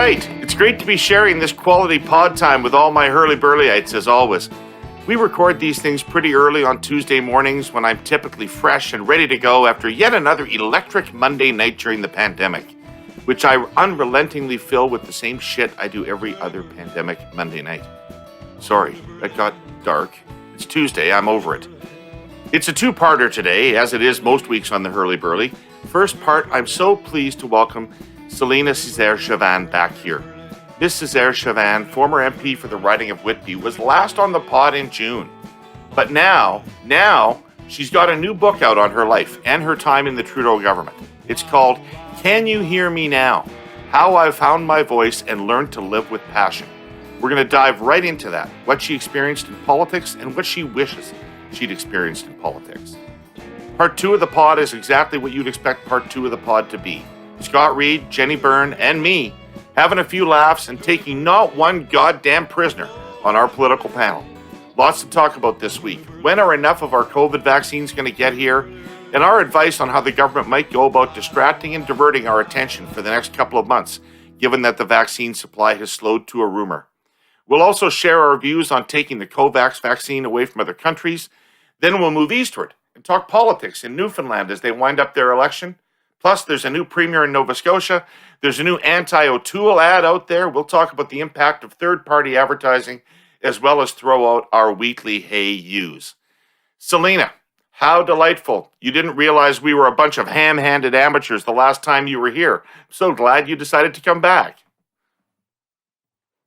right. It's great to be sharing this quality pod time with all my Herle Burlyites as always. We record these things pretty early on Tuesday mornings when I'm typically fresh and ready to go after yet another electric Monday night during the pandemic, which I unrelentingly fill with the same shit I do every other pandemic Monday night. Sorry, that got dark. It's Tuesday, I'm over it. It's a two-parter today, as it is most weeks on the Herle Burly. First part, I'm so pleased to welcome Celina Caesar-Chavannes back here. Ms. Caesar-Chavannes, former MP for the riding of Whitby, was last on the pod in June. But now, she's got a new book out on her life and her time in the Trudeau government. It's called Can You Hear Me Now? How I Found My Voice and Learned to Live with Passion. We're going to dive right into that, what she experienced in politics and what she wishes she'd experienced in politics. Part 2 of the pod is exactly what you'd expect part 2 of the pod to be. Scott, Reid, Jenni, Byrne, and me having a few laughs and taking not one goddamn prisoner on our political panel. Lots to talk about this week. When are enough of our COVID vaccines going to get here? And our advice on how the government might go about distracting and diverting our attention for the next couple of months, given that the vaccine supply has slowed to a rumor. We'll also share our views on taking the COVAX vaccine away from other countries. Then we'll move eastward and talk politics in Newfoundland as they wind up their election. Plus, there's a new premier in Nova Scotia. There's a new anti-O'Toole ad out there. We'll talk about the impact of third-party advertising, as well as throw out our weekly Hey Yous. Celina, how delightful. You didn't realize we were a bunch of ham-handed amateurs the last time you were here. I'm so glad you decided to come back.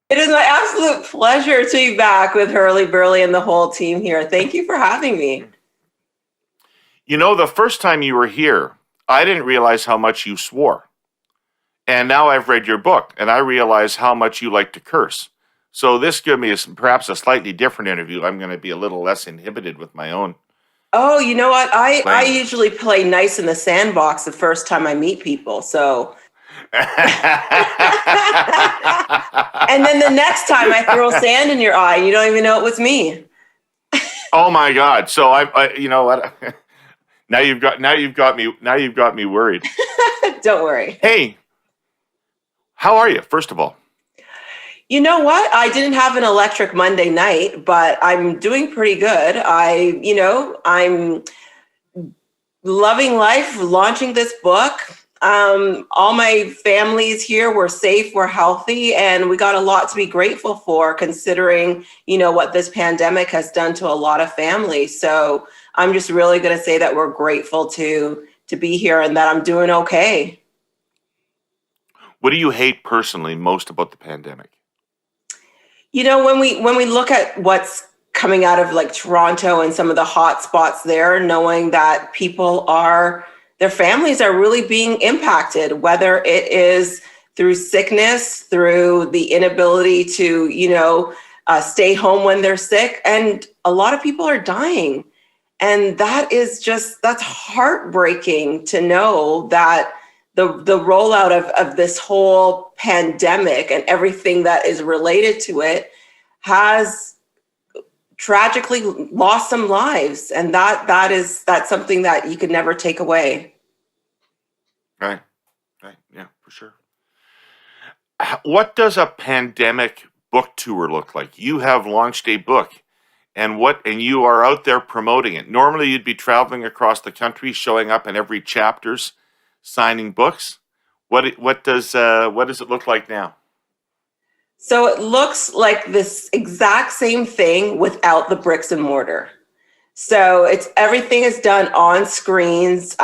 It is my absolute pleasure to be back with Herle Burly and the whole team here. Thank you for having me. You know, the first time you were here, I didn't realize how much you swore. And now I've read your book, and I realize how much you like to curse. So this gives me perhaps a slightly different interview. I'm going to be a little less inhibited with my own. Oh, you know what? I usually play nice in the sandbox the first time I meet people, so... And then the next time I throw sand in your eye, you don't even know it was me. Oh my God! So I you know what? Now you've got me worried. Don't worry. Hey, how are you? First of all, you know what? I didn't have an electric Monday night, but I'm doing pretty good. I'm loving life, launching this book. All my family's here. We're safe, we're healthy, and we got a lot to be grateful for considering, what this pandemic has done to a lot of families. So I'm just really going to say that we're grateful to be here and that I'm doing okay. What do you hate personally most about the pandemic? When we look at what's coming out of like Toronto and some of the hot spots there, knowing that their families are really being impacted, whether it is through sickness, through the inability to, stay home when they're sick. And a lot of people are dying. And that's heartbreaking to know that the rollout of this whole pandemic and everything that is related to it has tragically lost some lives, and that's something that you could never take away. Right, yeah, for sure. What does a pandemic book tour look like? You have launched a book, and you are out there promoting it. Normally, you'd be traveling across the country, showing up in every chapters, signing books. What does it look like now? So it looks like this exact same thing without the bricks and mortar. So everything is done on screens.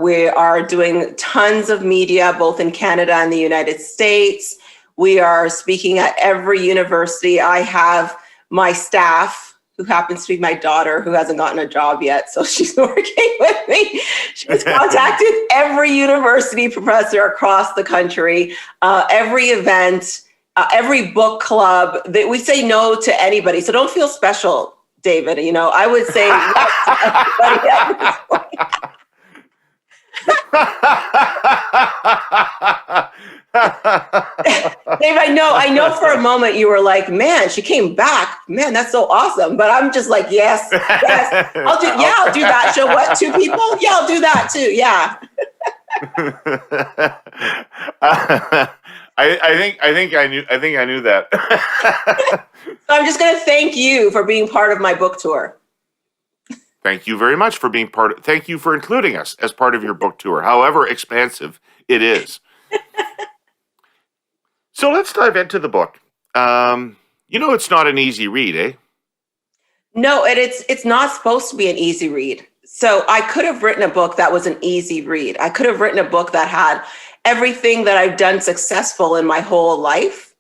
We are doing tons of media, both in Canada and the United States. We are speaking at every university. I have my staff, who happens to be my daughter, who hasn't gotten a job yet, so she's working with me. She's contacted every university professor across the country, every event, every book club. We say no to anybody, so don't feel special, David. I would say no to everybody at this point. Dave, I know for a moment you were like, man, she came back. Man, that's so awesome. But I'm just like, yes. I'll do that. Show what? 2 people? Yeah, I'll do that too. Yeah. I think I knew that. So I'm just going to thank you for being part of my book tour. Thank you very much for being thank you for including us as part of your book tour, however expansive it is. So let's dive into the book. It's not an easy read, eh? No, and it's not supposed to be an easy read. So I could have written a book that was an easy read. I could have written a book that had everything that I've done successful in my whole life.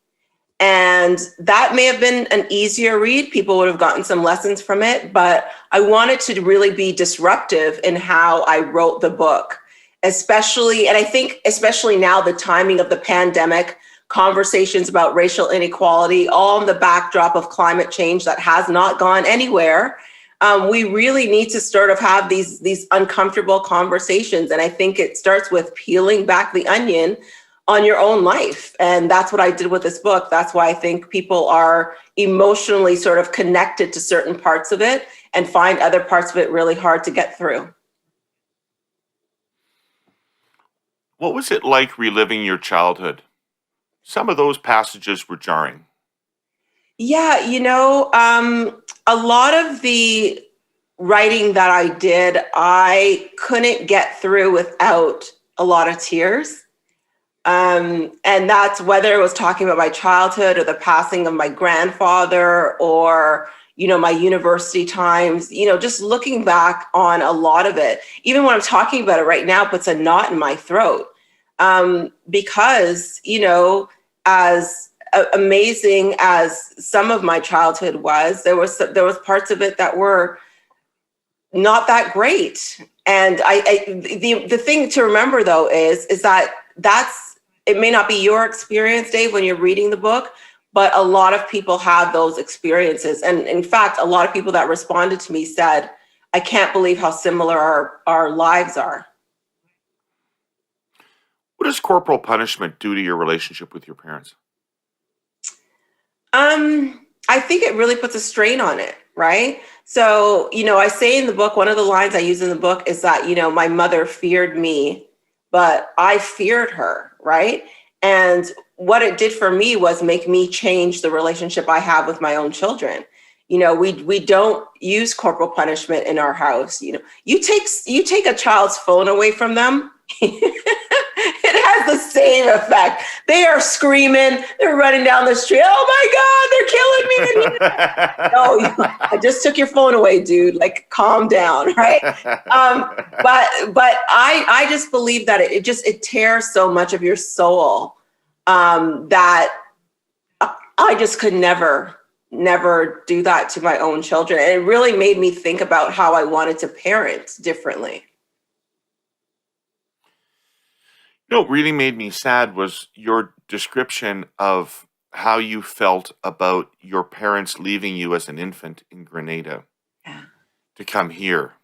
And that may have been an easier read. People would have gotten some lessons from it, but I wanted to really be disruptive in how I wrote the book, especially, and I think especially now, the timing of the pandemic, conversations about racial inequality, all in the backdrop of climate change that has not gone anywhere. We really need to sort of have these uncomfortable conversations. And I think it starts with peeling back the onion on your own life. And that's what I did with this book. That's why I think people are emotionally sort of connected to certain parts of it and find other parts of it really hard to get through. What was it like reliving your childhood? Some of those passages were jarring. Yeah, a lot of the writing that I did, I couldn't get through without a lot of tears. And that's whether it was talking about my childhood or the passing of my grandfather or, my university times, just looking back on a lot of it, even when I'm talking about it right now, puts a knot in my throat. Because, as amazing as some of my childhood was, there was parts of it that were not that great. And the thing to remember though is that it may not be your experience, Dave, when you're reading the book, but a lot of people have those experiences. And in fact, a lot of people that responded to me said, I can't believe how similar our lives are. What does corporal punishment do to your relationship with your parents? I think it really puts a strain on it, right? So, I say in the book, one of the lines I use in the book is that, my mother feared me, but I feared her, right? And what it did for me was make me change the relationship I have with my own children. We don't use corporal punishment in our house. You take a child's phone away from them, it has the same effect. They are screaming, they're running down the street. Oh my God, they're killing me. No, I just took your phone away, dude. Like, calm down, right? But I just believe that it tears so much of your soul that I just could never do that to my own children. And it really made me think about how I wanted to parent differently. What really made me sad was your description of how you felt about your parents leaving you as an infant in Grenada to come here.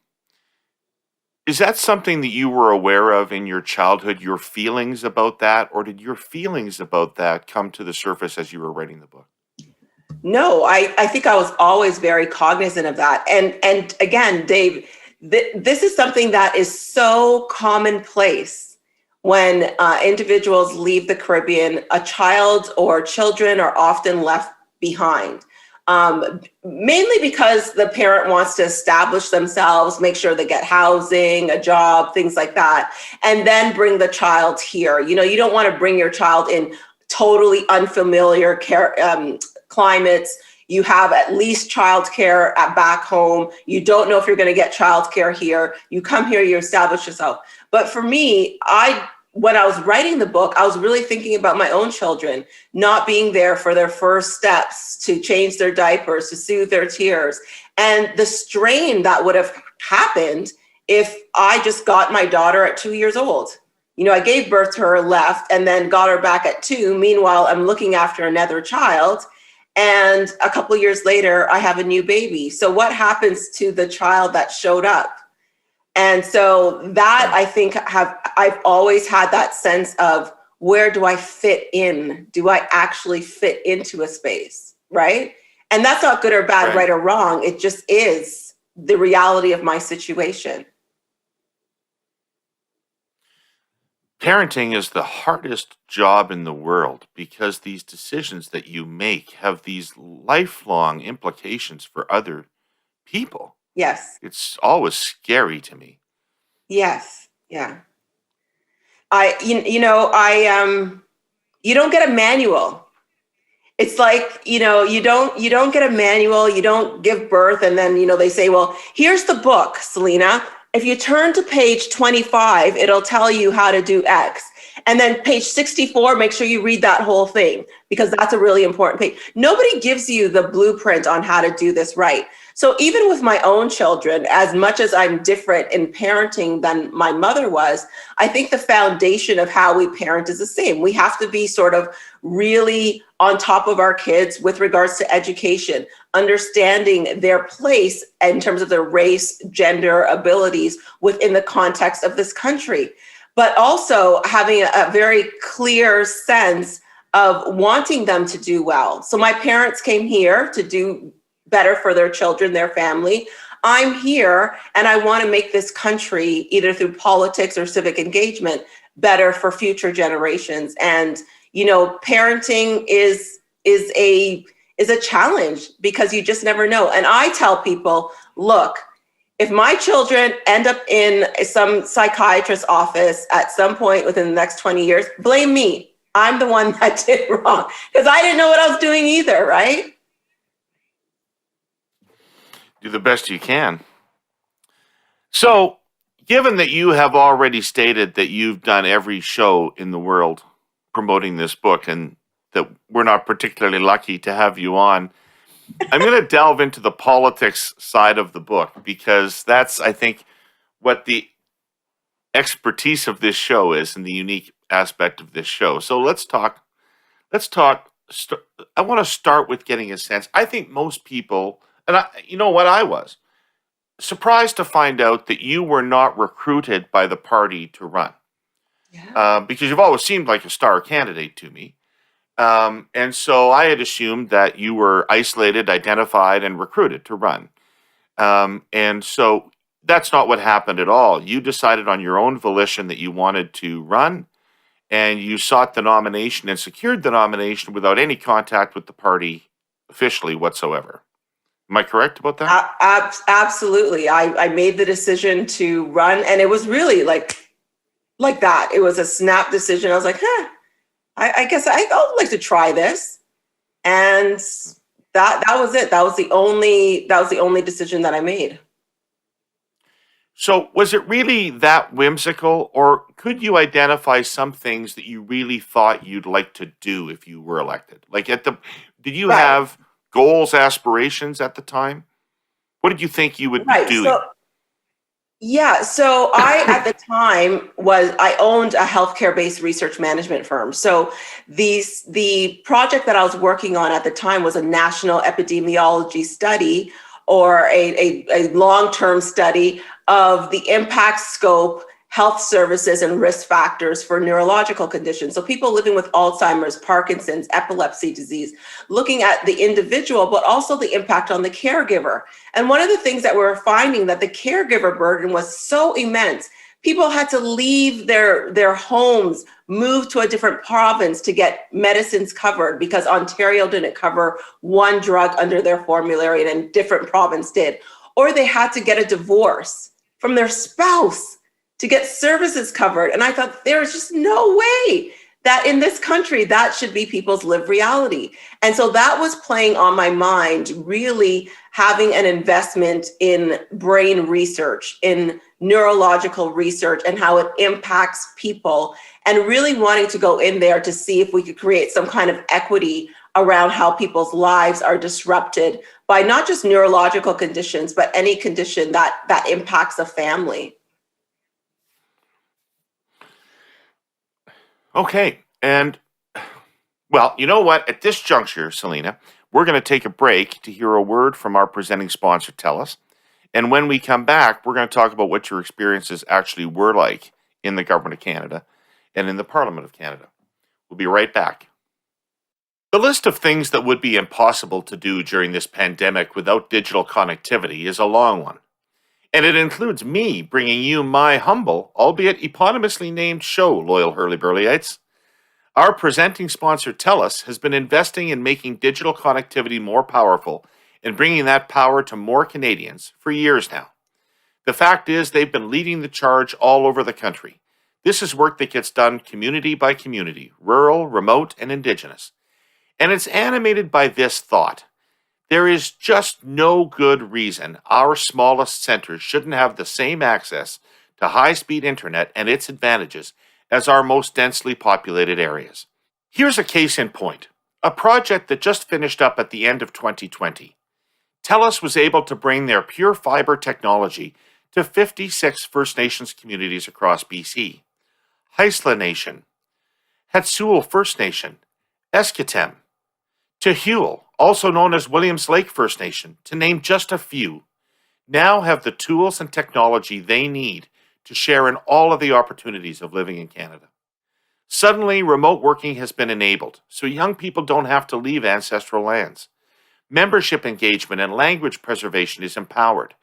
Is that something that you were aware of in your childhood, your feelings about that, or did your feelings about that come to the surface as you were writing the book? No, I think I was always very cognizant of that. And again, Dave, this is something that is so commonplace. When individuals leave the Caribbean, a child or children are often left behind, mainly because the parent wants to establish themselves, make sure they get housing, a job, things like that, and then bring the child here. You don't want to bring your child in totally unfamiliar climates. You have at least childcare at back home. You don't know if you're going to get childcare here. You come here, you establish yourself. But for me, when I was writing the book, I was really thinking about my own children not being there for their first steps, to change their diapers, to soothe their tears, and the strain that would have happened if I just got my daughter at 2 years old. I gave birth to her, left, and then got her back at 2. Meanwhile, I'm looking after another child. And a couple of years later, I have a new baby. So what happens to the child that showed up? And so that, I think, I've always had that sense of, where do I fit in? Do I actually fit into a space, right? And that's not good or bad, right or wrong. It just is the reality of my situation. Parenting is the hardest job in the world because these decisions that you make have these lifelong implications for other people. Yes. It's always scary to me. Yes. Yeah. You don't get a manual. It's like, you don't get a manual, you don't give birth, and then, they say, well, here's the book, Celina. If you turn to page 25, it'll tell you how to do X. And then page 64, make sure you read that whole thing because that's a really important page. Nobody gives you the blueprint on how to do this right. So even with my own children, as much as I'm different in parenting than my mother was, I think the foundation of how we parent is the same. We have to be sort of really on top of our kids with regards to education, understanding their place in terms of their race, gender, abilities within the context of this country, but also having a very clear sense of wanting them to do well. So my parents came here to do better for their children, their family. I'm here and I want to make this country, either through politics or civic engagement, better for future generations. And parenting is a challenge because you just never know. And I tell people, look, if my children end up in some psychiatrist's office at some point within the next 20 years, blame me. I'm the one that did wrong because I didn't know what I was doing either, right? Do the best you can. So, given that you have already stated that you've done every show in the world promoting this book and that we're not particularly lucky to have you on, I'm going to delve into the politics side of the book because that's, I think, what the expertise of this show is and the unique aspect of this show. So let's talk. I want to start with getting a sense. I think most people, and I was surprised to find out that you were not recruited by the party to run. Yeah. Because you've always seemed like a star candidate to me. And so I had assumed that you were isolated, identified, and recruited to run. And so that's not what happened at all. You decided on your own volition that you wanted to run, and you sought the nomination and secured the nomination without any contact with the party officially whatsoever. Am I correct about that? Absolutely. I made the decision to run, and it was really like that. It was a snap decision. I was like, I guess I would like to try this. And that was it. That was the only decision that I made. So was it really that whimsical, or could you identify some things that you really thought you'd like to do if you were elected? Did you Right. have goals, aspirations at the time? What did you think you would be Right. doing? So I, at the time, I owned a healthcare-based research management firm. So the project that I was working on at the time was a national epidemiology study, or a long-term study of the impact, scope, health services, and risk factors for neurological conditions. So people living with Alzheimer's, Parkinson's, epilepsy disease, looking at the individual, but also the impact on the caregiver. And one of the things that we're finding, that the caregiver burden was so immense. People had to leave their homes, move to a different province to get medicines covered because Ontario didn't cover one drug under their formulary and a different province did. Or they had to get a divorce from their spouse to get services covered. And I thought, there's just no way that in this country that should be people's lived reality. And so that was playing on my mind, really having an investment in brain research, in neurological research, and how it impacts people, and really wanting to go in there to see if we could create some kind of equity around how people's lives are disrupted by not just neurological conditions, but any condition that impacts a family. Okay. And, well, you know what? At this juncture, Celina, we're going to take a break to hear a word from our presenting sponsor, TELUS. And when we come back, we're going to talk about what your experiences actually were like in the Government of Canada and in the Parliament of Canada. We'll be right back. The list of things that would be impossible to do during this pandemic without digital connectivity is a long one. And it includes me bringing you my humble, albeit eponymously named show, loyal Herle Burlyites. Our presenting sponsor, TELUS, has been investing in making digital connectivity more powerful and bringing that power to more Canadians for years now. The fact is, they've been leading the charge all over the country. This is work that gets done community by community, rural, remote, and Indigenous. And it's animated by this thought. There is just no good reason our smallest centers shouldn't have the same access to high-speed internet and its advantages as our most densely populated areas. Here's a case in point, a project that just finished up at the end of 2020. TELUS was able to bring their pure fiber technology to 56 First Nations communities across BC. Haisla Nation, Hatsuel First Nation, Esketem, Tehul, also known as Williams Lake First Nation, to name just a few, now have the tools and technology they need to share in all of the opportunities of living in Canada. Suddenly, remote working has been enabled, so young people don't have to leave ancestral lands. Membership engagement and language preservation is empowered.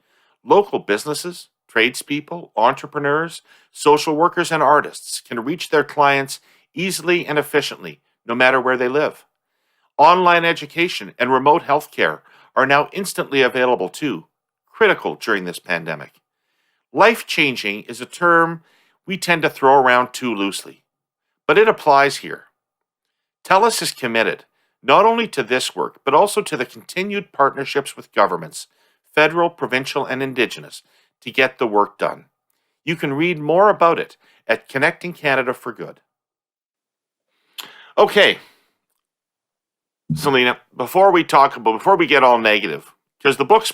Local businesses, tradespeople, entrepreneurs, social workers, and artists can reach their clients easily and efficiently, no matter where they live. Online education and remote healthcare are now instantly available too, critical during this pandemic. Life-changing is a term we tend to throw around too loosely, but it applies here. TELUS is committed not only to this work, but also to the continued partnerships with governments, federal, provincial, and Indigenous, to get the work done. You can read more about it at Connecting Canada for Good. Okay, Celina, before we get all negative, because the book's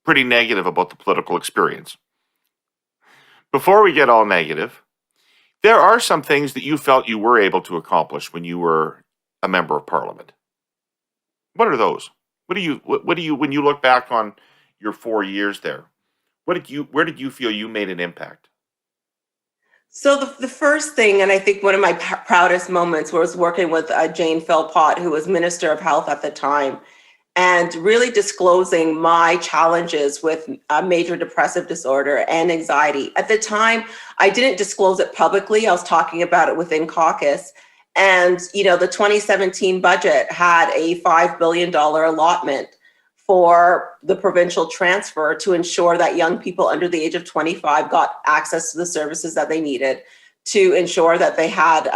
pretty negative about the political experience. Before we get all negative, there are some things that you felt you were able to accomplish when you were a member of Parliament. What are those? What do you when you look back on your 4 years there? Where did you feel you made an impact? So the first thing, and I think one of my proudest moments, was working with Jane Philpott, who was Minister of Health at the time, and really disclosing my challenges with major depressive disorder and anxiety. At the time, I didn't disclose it publicly. I was talking about it within caucus. And, the 2017 budget had a $5 billion allotment for the provincial transfer to ensure that young people under the age of 25 got access to the services that they needed, to ensure that they had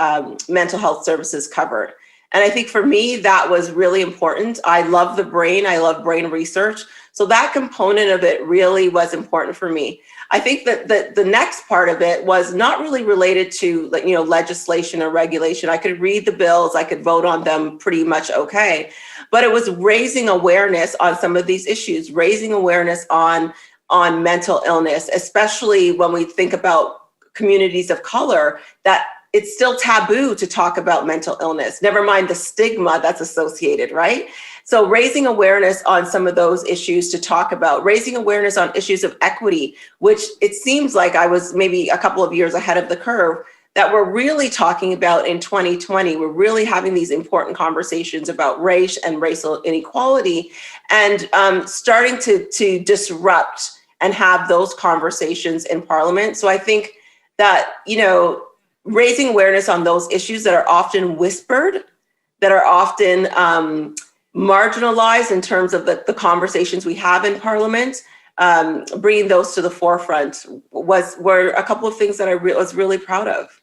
mental health services covered. And I think for me, that was really important. I love the brain. I love brain research. So that component of it really was important for me. I think that the next part of it was not really related to legislation or regulation. I could read the bills, I could vote on them pretty much okay. But it was raising awareness on some of these issues, raising awareness on mental illness, especially when we think about communities of color, that it's still taboo to talk about mental illness, never mind the stigma that's associated, right? So raising awareness on some of those issues to talk about, raising awareness on issues of equity, which it seems like I was maybe a couple of years ahead of the curve, that we're really talking about in 2020. We're really having these important conversations about race and racial inequality, and starting to disrupt and have those conversations in Parliament. So I think that, raising awareness on those issues that are often whispered, that are often marginalized in terms of the conversations we have in Parliament, bringing those to the forefront were a couple of things that I was really proud of.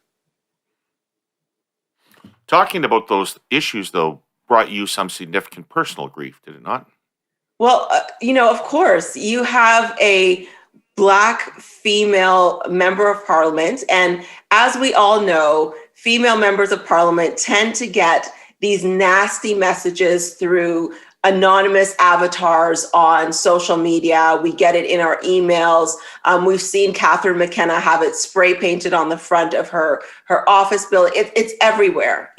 Talking about those issues, though, brought you some significant personal grief, did it not? Well, of course, you have a Black female member of Parliament. And as we all know, female members of Parliament tend to get these nasty messages through anonymous avatars on social media. We get it in our emails. We've seen Catherine McKenna have it spray painted on the front of her office building. It's everywhere.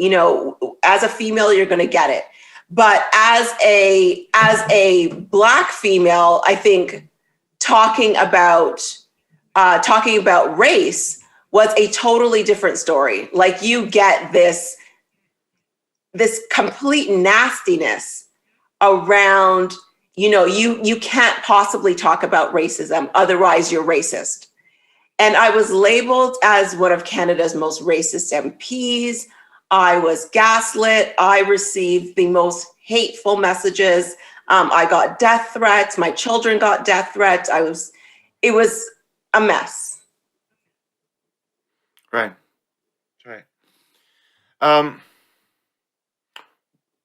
As a female, you're going to get it. But as a Black female, I think talking about race was a totally different story. Like, you get this complete nastiness around you can't possibly talk about racism, otherwise you're racist. And I was labeled as one of Canada's most racist MPs. I was gaslit. I received the most hateful messages. I got death threats. My children got death threats. It was a mess. Right.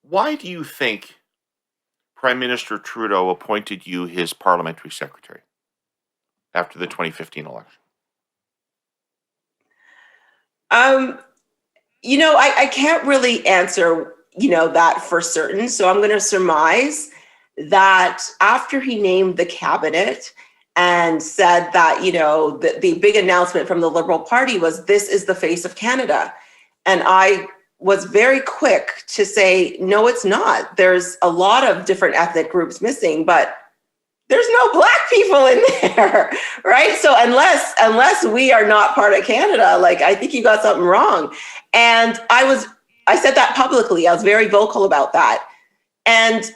Why do you think Prime Minister Trudeau appointed you his parliamentary secretary after the 2015 election? I can't really answer, that for certain. So I'm going to surmise that after he named the cabinet and said that, the big announcement from the Liberal Party was, this is the face of Canada. And I was very quick to say, no, it's not. There's a lot of different ethnic groups missing, but there's no Black people in there, right? So unless we are not part of Canada, like, I think you got something wrong. And I said that publicly. I was very vocal about that. And,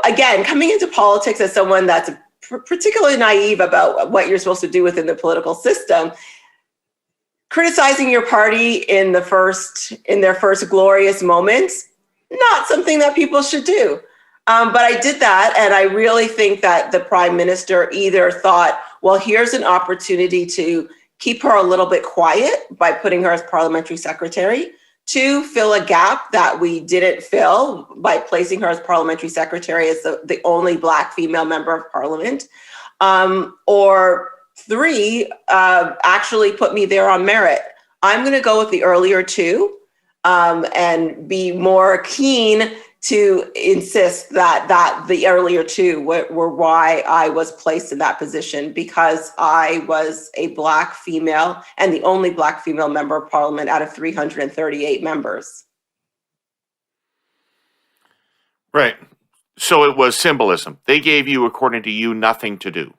again, coming into politics as someone that's particularly naive about what you're supposed to do within the political system, criticizing your party in their first glorious moments, not something that people should do. But I did that, and I really think that the Prime Minister either thought, well, here's an opportunity to keep her a little bit quiet by putting her as parliamentary secretary, to fill a gap that we didn't fill by placing her as parliamentary secretary as the only Black female member of Parliament, or three, actually put me there on merit. I'm going to go with the earlier two, and be more keen to insist that the earlier two were why I was placed in that position, because I was a Black female and the only Black female member of Parliament out of 338 members. Right. So it was symbolism. They gave you, according to you, nothing to do.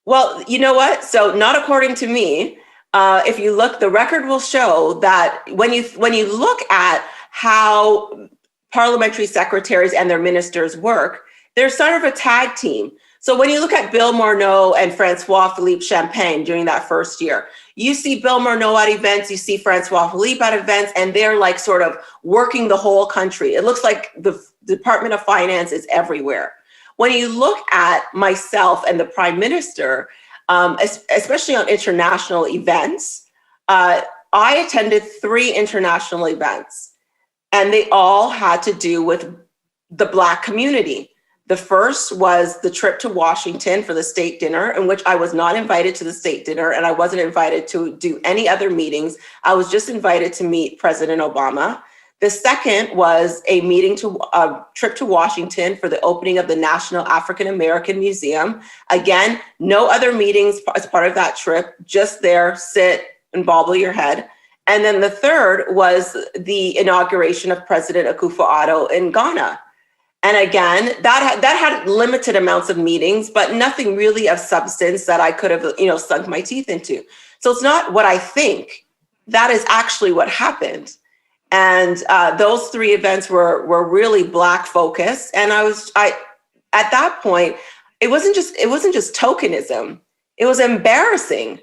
Well, you know what? So not according to me. If you look, the record will show that when you look at how parliamentary secretaries and their ministers work, they're sort of a tag team. So when you look at Bill Morneau and Francois-Philippe Champagne during that first year, you see Bill Morneau at events, you see Francois-Philippe at events, and they're like sort of working the whole country. It looks like the Department of Finance is everywhere. When you look at myself and the Prime Minister, especially on international events, I attended 3 international events. And they all had to do with the Black community. The first was the trip to Washington for the state dinner, in which I was not invited to the state dinner, and I wasn't invited to do any other meetings. I was just invited to meet President Obama. The second was a trip to Washington for the opening of the National African American Museum. Again, no other meetings as part of that trip, just there, sit and bobble your head. And then the third was the inauguration of President Akufo-Addo in Ghana. And again, that had limited amounts of meetings, but nothing really of substance that I could have, sunk my teeth into. So it's not what I think. That is actually what happened. And those 3 events were really Black focused. And at that point, it wasn't just tokenism. It was embarrassing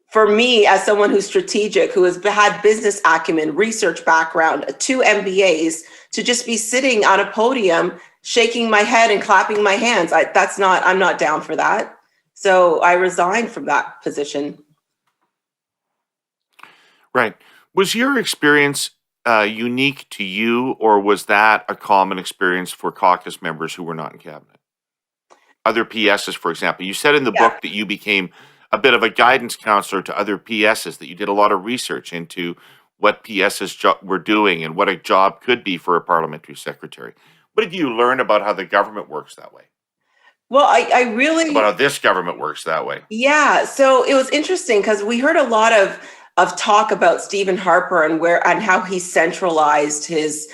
for me, as someone who's strategic, who has had business acumen, research background, 2 MBAs, to just be sitting on a podium, shaking my head and clapping my hands. I'm not down for that. So I resigned from that position. Right. Was your experience unique to you, or was that a common experience for caucus members who were not in cabinet? Other PSs, for example. You said in the book that you became a bit of a guidance counselor to other PSs, that you did a lot of research into what PSs were doing and what a job could be for a parliamentary secretary. What did you learn about how the government works that way? Well, I really... About how this government works that way. Yeah, so it was interesting because we heard a lot of talk about Stephen Harper and how he centralized his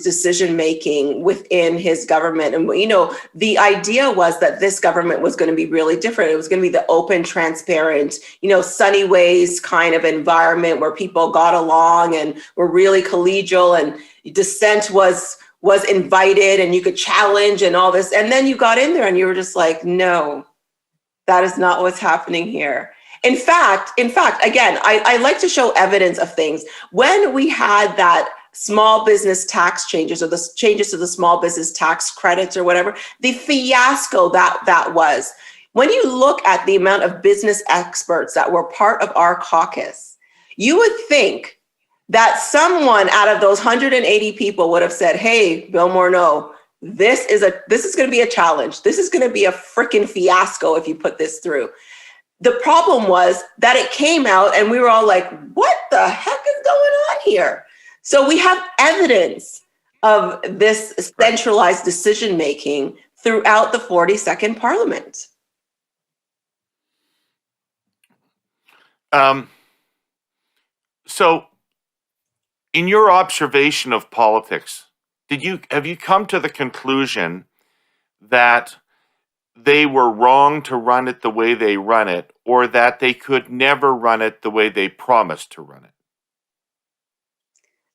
decision making within his government. And, the idea was that this government was going to be really different. It was going to be the open, transparent, sunny ways kind of environment where people got along and were really collegial, and dissent was was invited and you could challenge and all this. And then you got in there and you were just like, no, that is not what's happening here. In fact, again, I like to show evidence of things. When we had that small business tax changes or the changes to the small business tax credits or whatever, the fiasco that was. When you look at the amount of business experts that were part of our caucus, you would think that someone out of those 180 people would have said, hey, Bill Morneau, this is going to be a challenge. This is going to be a freaking fiasco if you put this through. The problem was that it came out and we were all like, what the heck is going on here? So we have evidence of this centralized decision-making throughout the 42nd Parliament. So in your observation of politics, have you come to the conclusion that they were wrong to run it the way they run it, or that they could never run it the way they promised to run it?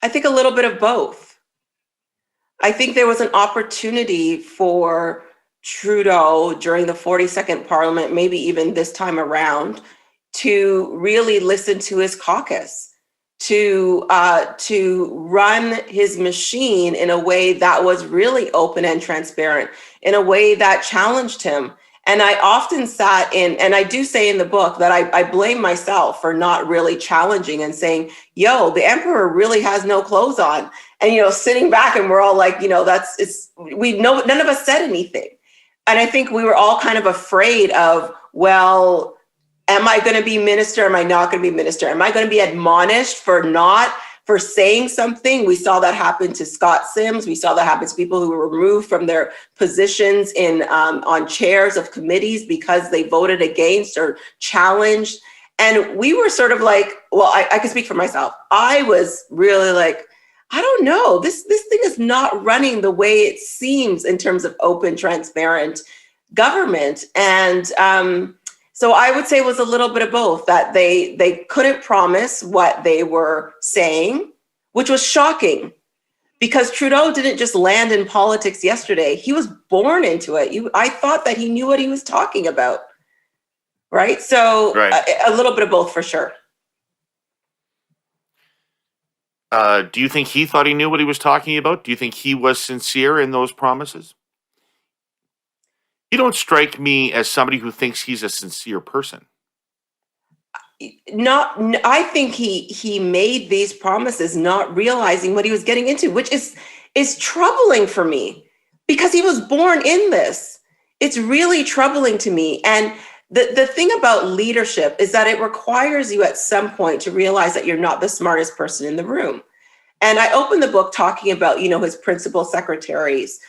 I think a little bit of both. I think there was an opportunity for Trudeau during the 42nd Parliament, maybe even this time around, to really listen to his caucus, to run his machine in a way that was really open and transparent, in a way that challenged him. And I often sat in, and I do say in the book that I blame myself for not really challenging and saying, yo, the emperor really has no clothes on. And, sitting back and we're all like, none of us said anything. And I think we were all kind of afraid of, well, am I going to be minister? Am I not going to be minister? Am I going to be admonished for saying something? We saw that happen to Scott Sims. We saw that happen to people who were removed from their positions on chairs of committees because they voted against or challenged. And we were sort of like, well, I can speak for myself. I was really like, I don't know. This thing is not running the way it seems in terms of open, transparent government. And so I would say it was a little bit of both, that they couldn't promise what they were saying, which was shocking because Trudeau didn't just land in politics yesterday. He was born into it. I thought that he knew what he was talking about. Right. So right. A little bit of both for sure. Do you think he thought he knew what he was talking about? Do you think he was sincere in those promises? You don't strike me as somebody who thinks he's a sincere person. I think he made these promises not realizing what he was getting into, which is troubling for me because he was born in this. It's really troubling to me. And the thing about leadership is that it requires you at some point to realize that you're not the smartest person in the room. And I opened the book talking about, his principal secretaries,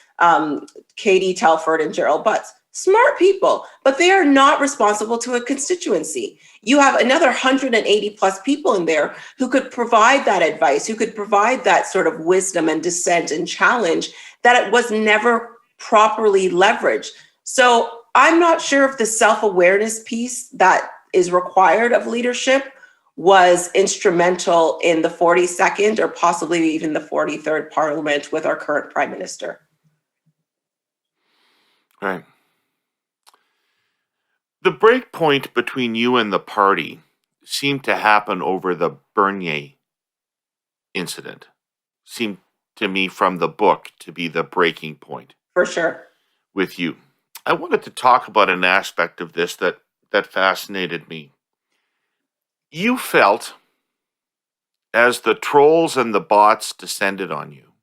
Katie Telford and Gerald Butts. Smart people, but they are not responsible to a constituency. You have another 180 plus people in there who could provide that advice, who could provide that sort of wisdom and dissent and challenge that it was never properly leveraged. So I'm not sure if the self-awareness piece that is required of leadership was instrumental in the 42nd or possibly even the 43rd Parliament with our current Prime Minister. Right. The break point between you and the party seemed to happen over the Byrne incident. Seemed to me from the book to be the breaking point. For sure. With you. I wanted to talk about an aspect of this that fascinated me. You felt, as the trolls and the bots descended on you,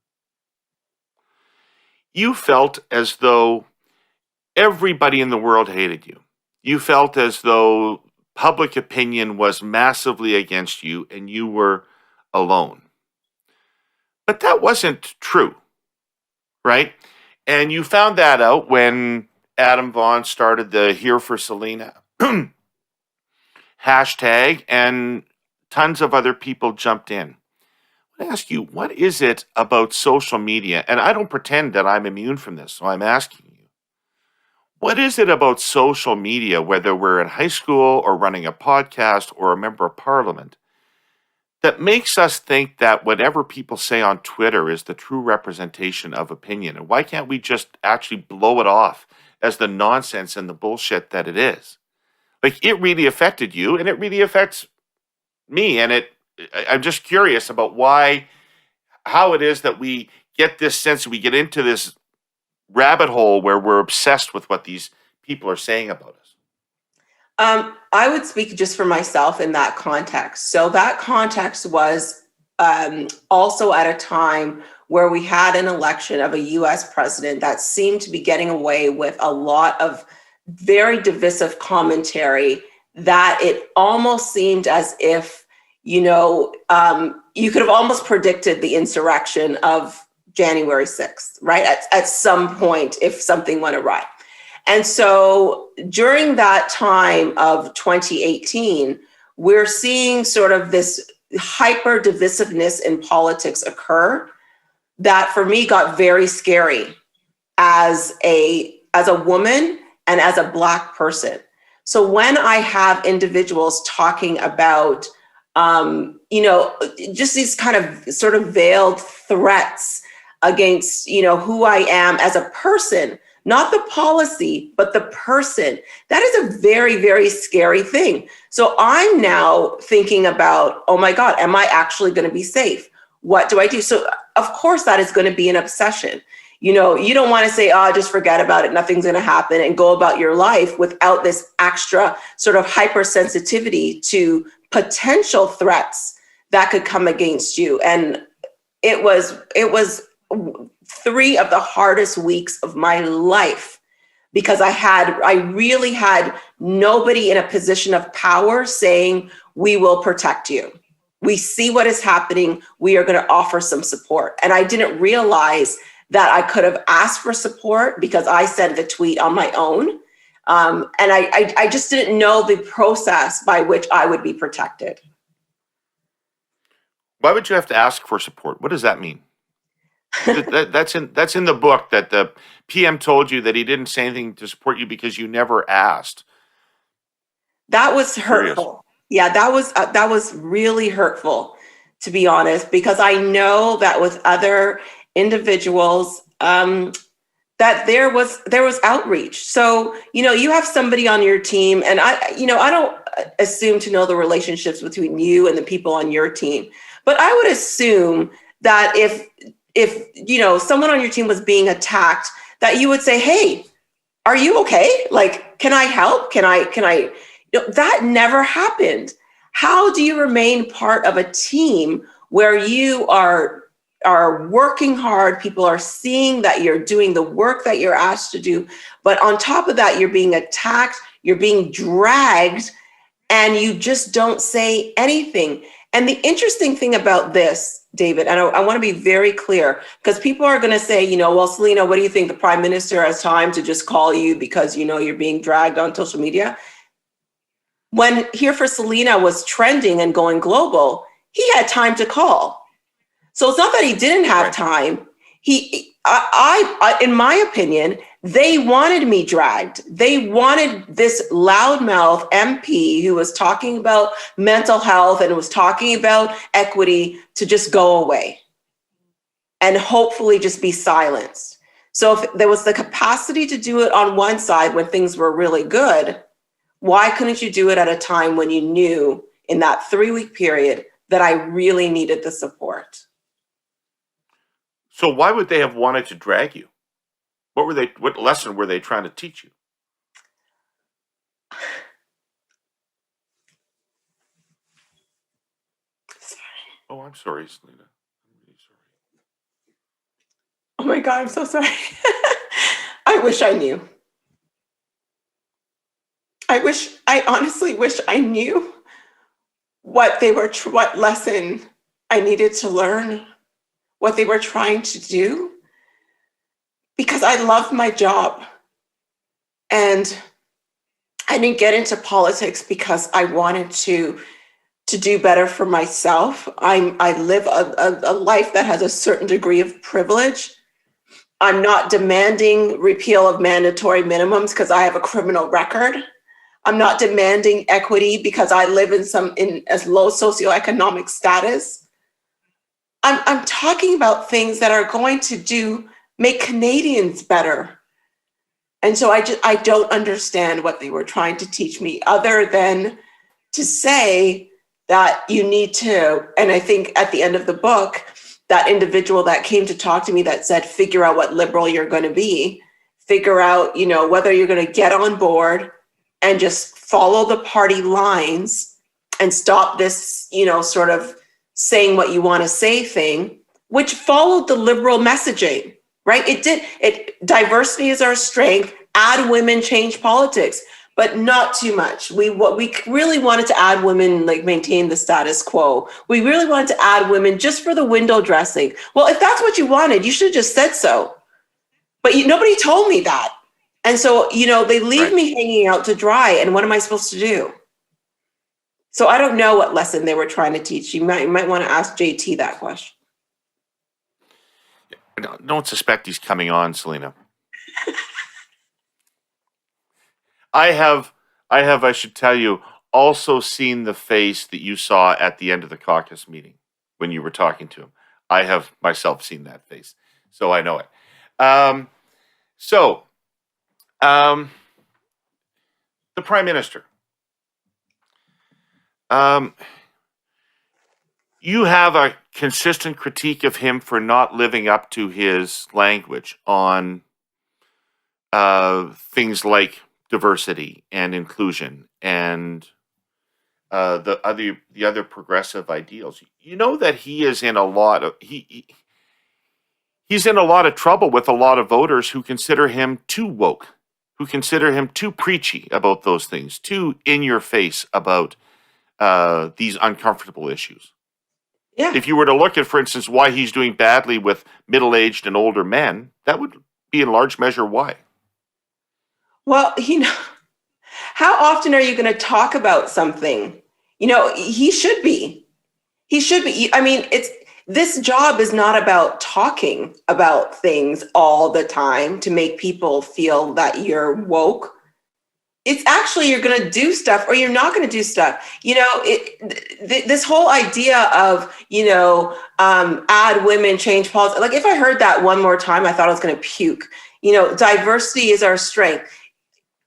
you felt as though everybody in the world hated you. You felt as though public opinion was massively against you and you were alone. But that wasn't true, right? And you found that out when Adam Vaughan started the Here for Celina hashtag, and tons of other people jumped in. I want to ask you, what is it about social media? And I don't pretend that I'm immune from this, so I'm asking you. What is it about social media, whether we're in high school or running a podcast or a member of parliament, that makes us think that whatever people say on Twitter is the true representation of opinion? And why can't we just actually blow it off as the nonsense and the bullshit that it is? Like, it really affected you, and it really affects me. And I'm just curious about how it is that we get this sense, we get into this rabbit hole where we're obsessed with what these people are saying about us. I would speak just for myself in that context. So that context was also at a time where we had an election of a US president that seemed to be getting away with a lot of very divisive commentary, that it almost seemed as if, you could have almost predicted the insurrection of January 6th, right? At some point, if something went awry. And so during that time of 2018, we're seeing sort of this hyper divisiveness in politics occur that for me got very scary as a woman and as a Black person. So when I have individuals talking about, just these kind of sort of veiled threats against, who I am as a person, not the policy, but the person, that is a very, very scary thing. So I'm now thinking about, oh my God, am I actually going to be safe? What do I do? So of course that is going to be an obsession. You don't want to say, oh, just forget about it, nothing's going to happen, and go about your life without this extra sort of hypersensitivity to potential threats that could come against you. And it was 3 of the hardest weeks of my life, because I really had nobody in a position of power saying, we will protect you. We see what is happening. We are going to offer some support. And I didn't realize that I could have asked for support because I sent the tweet on my own. And I just didn't know the process by which I would be protected. Why would you have to ask for support? What does that mean? That's in the book, that the PM told you that he didn't say anything to support you because you never asked. That was hurtful. Yeah, that was really hurtful, to be honest, because I know that with other individuals, that there was outreach. So, you have somebody on your team, and I don't assume to know the relationships between you and the people on your team, but I would assume that if someone on your team was being attacked, that you would say, hey, are you okay? Like, can I help? Can I, that never happened. How do you remain part of a team where you are working hard, people are seeing that you're doing the work that you're asked to do, but on top of that, you're being attacked, you're being dragged, and you just don't say anything? And the interesting thing about this, David, and I want to be very clear, because people are going to say, well, Celina, what do you think? The Prime Minister has time to just call you because, you're being dragged on social media? When Here for Celina was trending and going global, he had time to call. So it's not that he didn't have time. I, in my opinion, they wanted me dragged. They wanted this loudmouth MP who was talking about mental health and was talking about equity to just go away and hopefully just be silenced. So if there was the capacity to do it on one side when things were really good, why couldn't you do it at a time when you knew in that 3-week period that I really needed the support? So why would they have wanted to drag you? What lesson were they trying to teach you? Sorry. Oh, I'm sorry, Celina. I'm really sorry. Oh my God, I'm so sorry. I wish I knew. I honestly wish I knew what lesson I needed to learn, what they were trying to do, because I love my job. And I didn't get into politics because I wanted to do better for myself. I live a life that has a certain degree of privilege. I'm not demanding repeal of mandatory minimums because I have a criminal record. I'm not demanding equity because I live in a low socioeconomic status. I'm talking about things that are going to make Canadians better. And so I don't understand what they were trying to teach me, other than to say that you need to, and I think at the end of the book, that individual that came to talk to me that said, figure out what liberal you're going to be, figure out, whether you're going to get on board and just follow the party lines and stop this, sort of saying what you want to say thing, which followed the liberal messaging, right? Diversity is our strength, add women, change politics, but not too much. We really wanted to add women, like maintain the status quo. We really wanted to add women just for the window dressing. Well, if that's what you wanted, you should have just said so. But nobody told me that. And so, they leave me hanging out to dry. And what am I supposed to do? So I don't know what lesson they were trying to teach. You might want to ask JT that question. Don't suspect he's coming on, Celina. I should tell you, also seen the face that you saw at the end of the caucus meeting when you were talking to him. I have myself seen that face, so I know it. The Prime Minister. You have a consistent critique of him for not living up to his language on things like diversity and inclusion and the other progressive ideals. You know that he is in a lot of he's in a lot of trouble with a lot of voters who consider him too woke, who consider him too preachy about those things, too in your face about these uncomfortable issues. Yeah. If you were to look at, for instance, why he's doing badly with middle-aged and older men, that would be in large measure why. Well, how often are you going to talk about something? He should be. I mean, this job is not about talking about things all the time to make people feel that you're woke. It's actually, you're going to do stuff or you're not going to do stuff. This whole idea of, add women, change politics. Like if I heard that one more time, I thought I was going to puke. Diversity is our strength.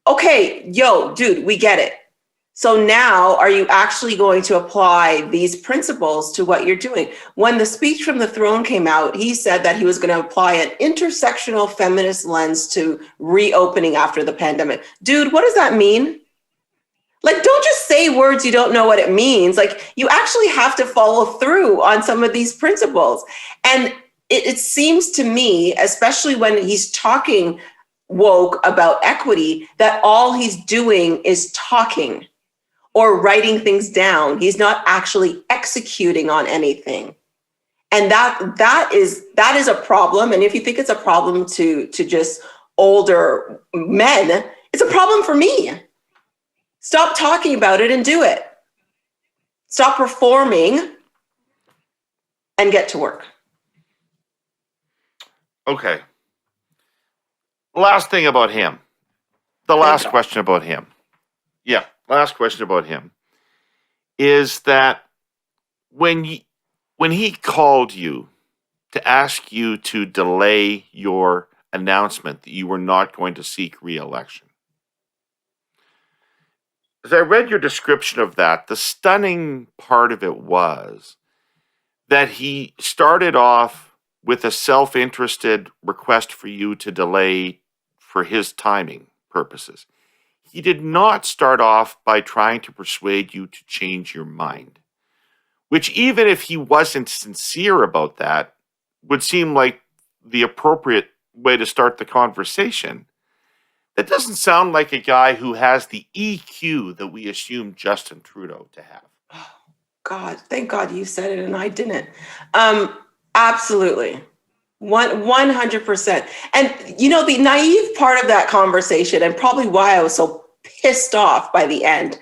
Okay, dude, we get it. So now are you actually going to apply these principles to what you're doing? When the speech from the throne came out, he said that he was going to apply an intersectional feminist lens to reopening after the pandemic. Dude, what does that mean? Like, don't just say words you don't know what it means. Like, you actually have to follow through on some of these principles. And it seems to me, especially when he's talking woke about equity, that all he's doing is talking or writing things down. He's not actually executing on anything. And that is a problem. And if you think it's a problem to just older men, it's a problem for me. Stop talking about it and do it. Stop performing and get to work. Okay. Last thing about him. The last question about him. Yeah, last question about him is that when he called you to ask you to delay your announcement that you were not going to seek re-election. As I read your description of that, the stunning part of it was that he started off with a self-interested request for you to delay for his timing purposes. He did not start off by trying to persuade you to change your mind, which even if he wasn't sincere about that, would seem like the appropriate way to start the conversation. That doesn't sound like a guy who has the EQ that we assume Justin Trudeau to have. Oh, God, thank God you said it and I didn't. Absolutely. 100%. And, the naive part of that conversation, and probably why I was so pissed off by the end,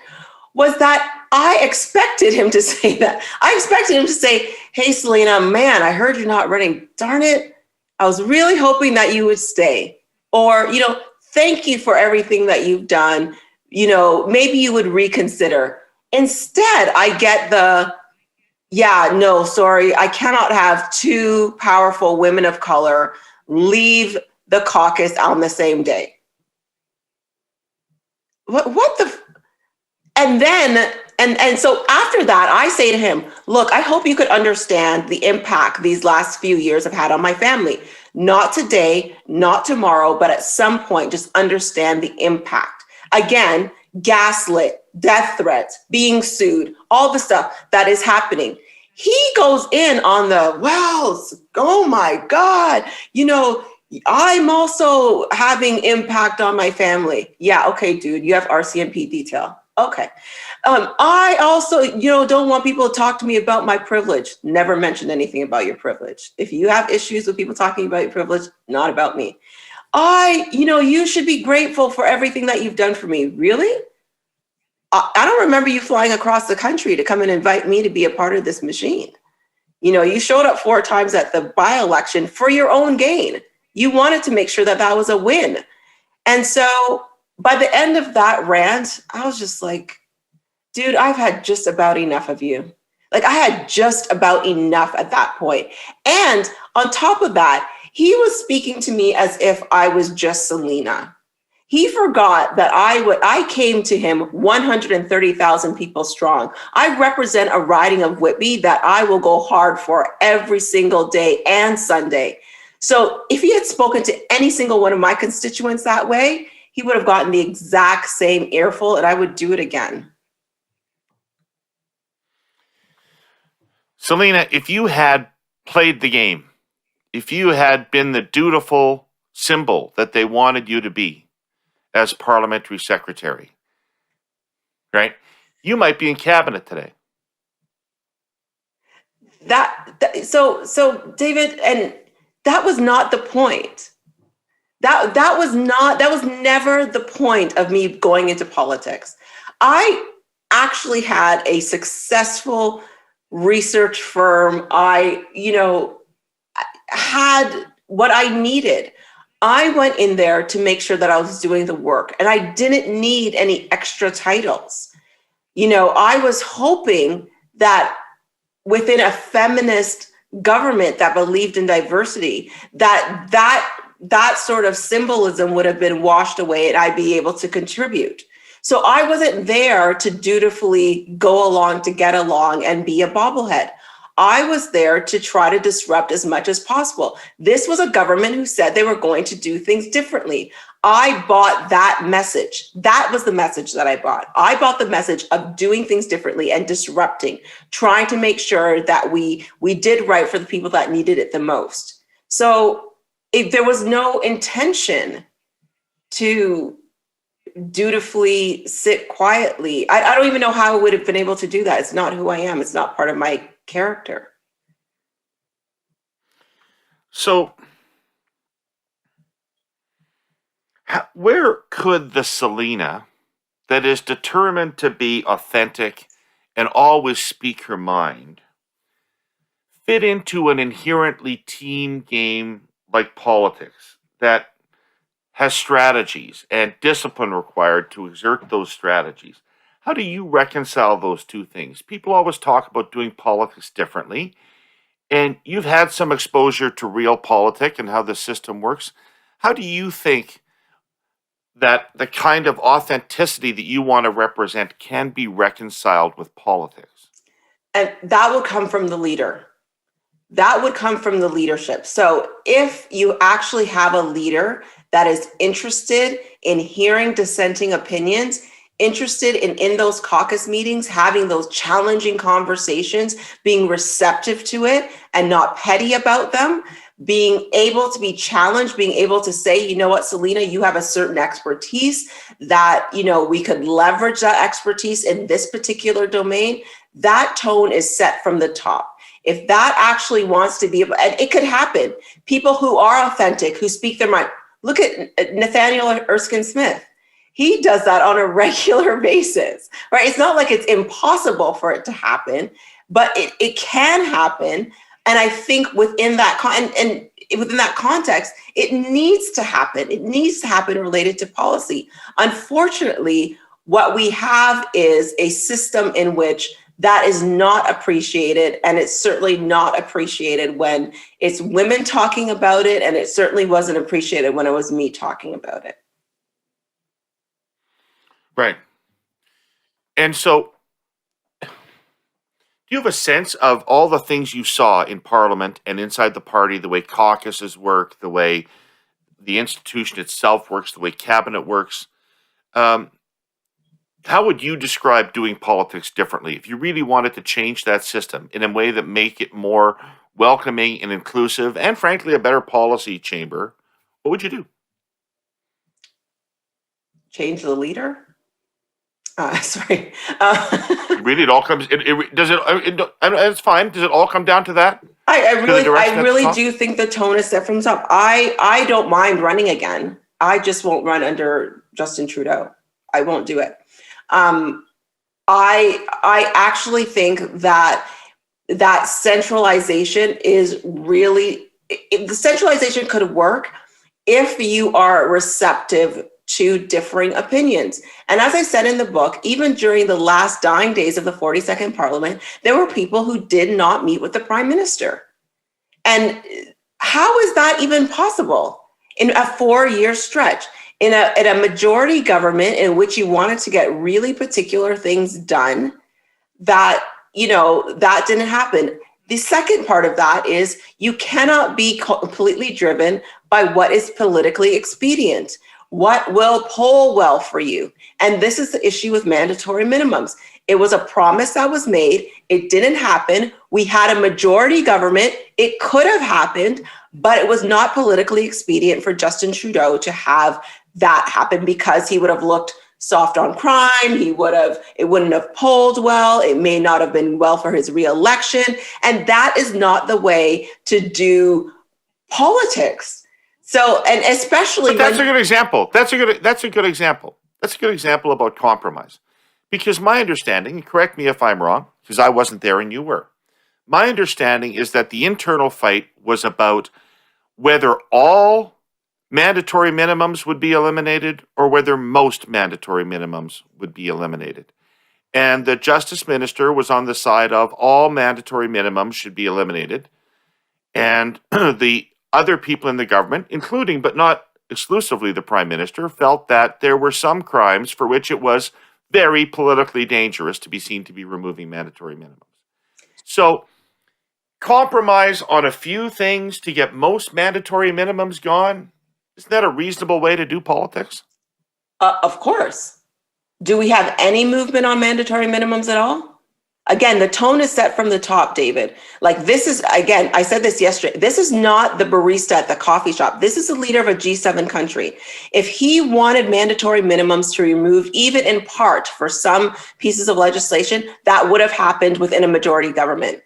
was that I expected him to say that. I expected him to say, hey, Celina, man, I heard you're not running. Darn it. I was really hoping that you would stay. Or, thank you for everything that you've done. maybe you would reconsider. Instead, I get no, sorry, I cannot have two powerful women of color leave the caucus on the same day. What the? And then, and so after that, I say to him, look, I hope you could understand the impact these last few years have had on my family. Not today, not tomorrow, but at some point, just understand the impact. Again, gaslit, death threats, being sued, all the stuff that is happening. He goes in on oh my God, I'm also having impact on my family. Yeah, okay, dude, you have RCMP detail. Okay. I also, don't want people to talk to me about my privilege. Never mentioned anything about your privilege. If you have issues with people talking about your privilege, not about me. You should be grateful for everything that you've done for me. Really? I don't remember you flying across the country to come and invite me to be a part of this machine. You showed up 4 times at the by-election for your own gain. You wanted to make sure that that was a win. And so by the end of that rant, I was just like, dude, I've had just about enough of you. Like, I had just about enough at that point. And on top of that, he was speaking to me as if I was just Celina. He forgot that I came to him 130,000 people strong. I represent a riding of Whitby that I will go hard for every single day and Sunday. So if he had spoken to any single one of my constituents that way, he would have gotten the exact same earful, and I would do it again. Celina, if you had played the game, if you had been the dutiful symbol that they wanted you to be as parliamentary secretary, right, you might be in cabinet today. So David, and that was not the point. That was never the point of me going into politics. I actually had a successful research firm. I had what I needed. I went in there to make sure that I was doing the work, and I didn't need any extra titles. I was hoping that within a feminist government that believed in diversity, that sort of symbolism would have been washed away and I'd be able to contribute. So I wasn't there to dutifully go along to get along and be a bobblehead. I was there to try to disrupt as much as possible. This was a government who said they were going to do things differently. I bought that message. That was the message that I bought. I bought the message of doing things differently and disrupting, trying to make sure that we did right for the people that needed it the most. So if there was no intention to dutifully sit quietly, I don't even know how I would have been able to do that. It's not who I am. It's not part of my character. So where could the Celina that is determined to be authentic and always speak her mind fit into an inherently team game like politics that has strategies and discipline required to exert those strategies? How do you reconcile those two things? People always talk about doing politics differently, and you've had some exposure to real politics and how the system works. How do you think that the kind of authenticity that you want to represent can be reconciled with politics? And that would come from the leader. That would come from the leadership. So if you actually have a leader that is interested in hearing dissenting opinions, interested in those caucus meetings, having those challenging conversations, being receptive to it and not petty about them, being able to be challenged, being able to say, you know what, Celina, you have a certain expertise that, we could leverage that expertise in this particular domain. That tone is set from the top. If that actually wants to be, and it could happen, people who are authentic, who speak their mind. Look at Nathaniel Erskine Smith. He does that on a regular basis, right? It's not like it's impossible for it to happen, but it can happen. And I think within that and within that context, it needs to happen. It needs to happen related to policy. Unfortunately, What we have is a system in which that is not appreciated, and it's certainly not appreciated when it's women talking about it, and it certainly wasn't appreciated when it was me talking about it. Right. And so, do you have a sense of all the things you saw in Parliament and inside the party, the way caucuses work, the way the institution itself works, the way cabinet works? How would you describe doing politics differently if you really wanted to change that system in a way that make it more welcoming and inclusive and frankly a better policy chamber? What would you do? Change the leader? Sorry. Really, it all comes. It's fine. Does it all come down to that? I really top? do think the tone is set from the top. I don't mind running again. I just won't run under Justin Trudeau. I won't do it. I actually think that centralization is really, the centralization could work if you are receptive to differing opinions. And as I said in the book, even during the last dying days of the 42nd Parliament, there were people who did not meet with the Prime Minister. And how is that even possible in a 4-year stretch? In a majority government in which you wanted to get really particular things done, that didn't happen. The second part of that is you cannot be completely driven by what is politically expedient. What will poll well for you? And this is the issue with mandatory minimums. It was a promise that was made. It didn't happen. We had a majority government. It could have happened, but it was not politically expedient for Justin Trudeau to have that happen because he would have looked soft on crime. It wouldn't have polled well. It may not have been well for his reelection. And that is not the way to do politics. So, and especially, but that's a good example. That's a good example. That's a good example about compromise. Because my understanding, and correct me if I'm wrong, because I wasn't there and you were, my understanding is that the internal fight was about whether all mandatory minimums would be eliminated or whether most mandatory minimums would be eliminated. And the Justice Minister was on the side of all mandatory minimums should be eliminated. And the other people in the government, including but not exclusively the Prime Minister, felt that there were some crimes for which it was very politically dangerous to be seen to be removing mandatory minimums. So, compromise on a few things to get most mandatory minimums gone, isn't that a reasonable way to do politics? Of course. Do we have any movement on mandatory minimums at all? Again, the tone is set from the top, David. Like, this is, again, I said this yesterday, this is not the barista at the coffee shop. This is the leader of a G7 country. If he wanted mandatory minimums to be removed, even in part for some pieces of legislation, that would have happened within a majority government.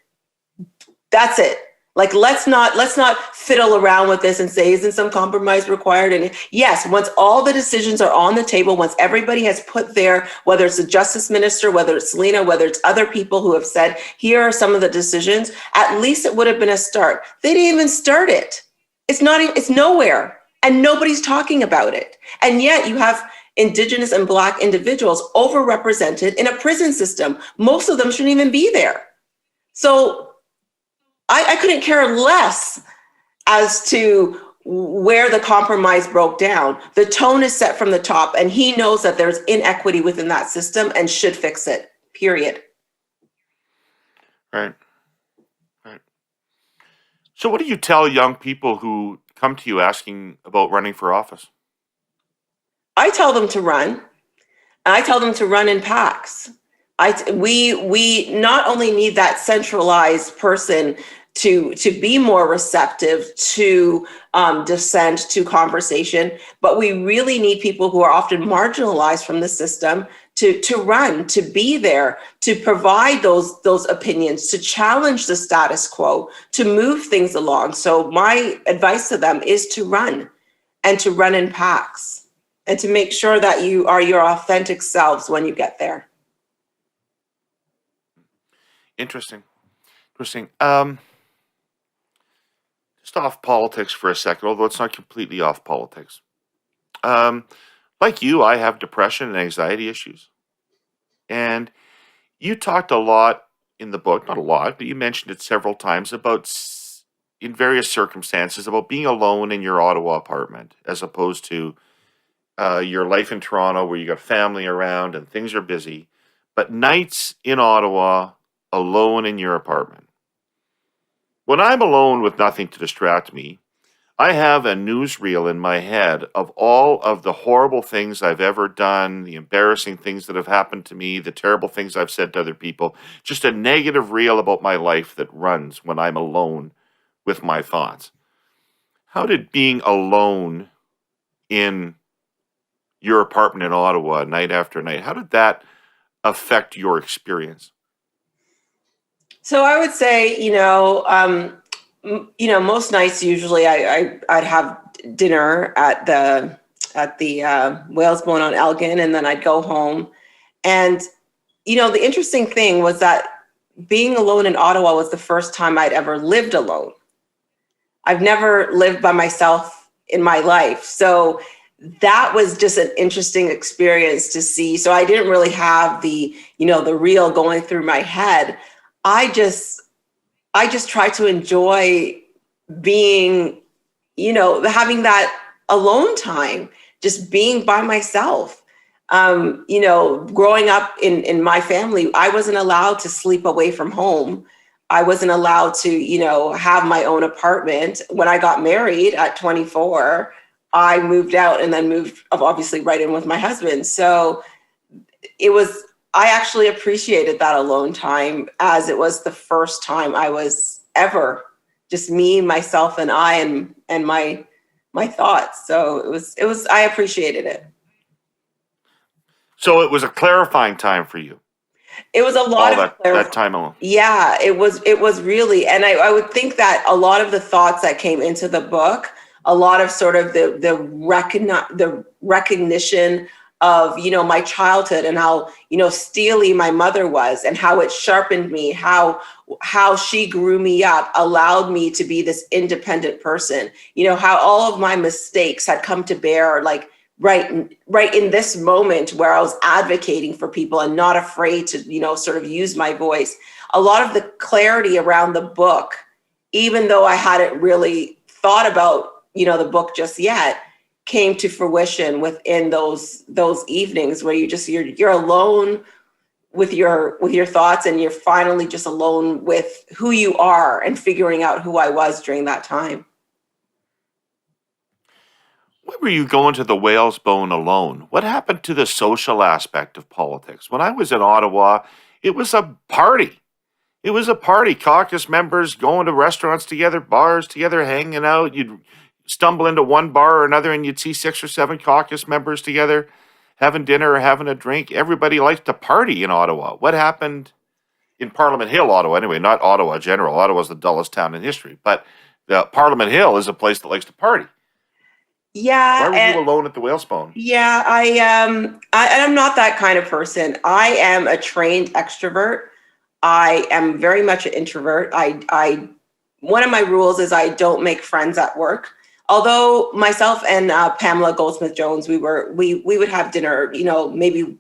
That's it. Like, let's not fiddle around with this and say, isn't some compromise required? And yes, once all the decisions are on the table, once everybody has put their, whether it's the Justice Minister, whether it's Celina, whether it's other people who have said, here are some of the decisions, at least it would have been a start. They didn't even start it. It's nowhere, and nobody's talking about it. And yet you have Indigenous and Black individuals overrepresented in a prison system. Most of them shouldn't even be there. So I couldn't care less as to where the compromise broke down. The tone is set from the top, and he knows that there's inequity within that system and should fix it, period. Right. So what do you tell young people who come to you asking about running for office? I tell them to run. I tell them to run in packs. We not only need that centralized person to be more receptive to dissent, to conversation, but we really need people who are often marginalized from the system to run, to be there, to provide those opinions, to challenge the status quo, to move things along. So my advice to them is to run, and to run in packs, and to make sure that you are your authentic selves when you get there. Interesting. Just off politics for a second, although it's not completely off politics. Like you, I have depression and anxiety issues. And you talked a lot in the book, not a lot, but you mentioned it several times about, in various circumstances, about being alone in your Ottawa apartment as opposed to your life in Toronto where you got family around and things are busy. But nights in Ottawa, alone in your apartment. When I'm alone with nothing to distract me, I have a newsreel in my head of all of the horrible things I've ever done, the embarrassing things that have happened to me, the terrible things I've said to other people, just a negative reel about my life that runs when I'm alone with my thoughts. How did being alone in your apartment in Ottawa night after night, how did that affect your experience? So I would say, most nights usually I'd have dinner at the Whalesbone on Elgin, and then I'd go home. And the interesting thing was that being alone in Ottawa was the first time I'd ever lived alone. I've never lived by myself in my life, so that was just an interesting experience to see. So I didn't really have the reel going through my head. I just try to enjoy being, having that alone time, just being by myself. Growing up in my family, I wasn't allowed to sleep away from home. I wasn't allowed to, have my own apartment. When I got married at 24, I moved out and then moved obviously right in with my husband. So I actually appreciated that alone time, as it was the first time I was ever just me, myself, and I, and my thoughts. So I appreciated it. So it was a clarifying time for you. It was a lot of that time alone. Yeah, it was really, and I would think that a lot of the thoughts that came into the book, a lot of sort of the recognition of, my childhood and how, steely my mother was, and how it sharpened me, how she grew me up, allowed me to be this independent person, how all of my mistakes had come to bear, like right in this moment where I was advocating for people and not afraid to, sort of use my voice. A lot of the clarity around the book, even though I hadn't really thought about, the book just yet, came to fruition within those evenings where you're alone with your thoughts, and you're finally just alone with who you are, and figuring out who I was during that time. When were you going to the Whalesbone alone? What happened to the social aspect of politics? When I was in Ottawa, it was a party. It was a party. Caucus members going to restaurants together, bars together, hanging out. You'd stumble into one bar or another and you'd see 6 or 7 caucus members together having dinner or having a drink. Everybody likes to party in Ottawa. What happened in Parliament Hill, Ottawa? Anyway, not Ottawa general. Ottawa's the dullest town in history. But Parliament Hill is a place that likes to party. Yeah. Why were you alone at the Whalesbone? Yeah, I'm not that kind of person. I am a trained extrovert. I am very much an introvert. One of my rules is I don't make friends at work. Although myself and Pamela Goldsmith-Jones, we would have dinner, maybe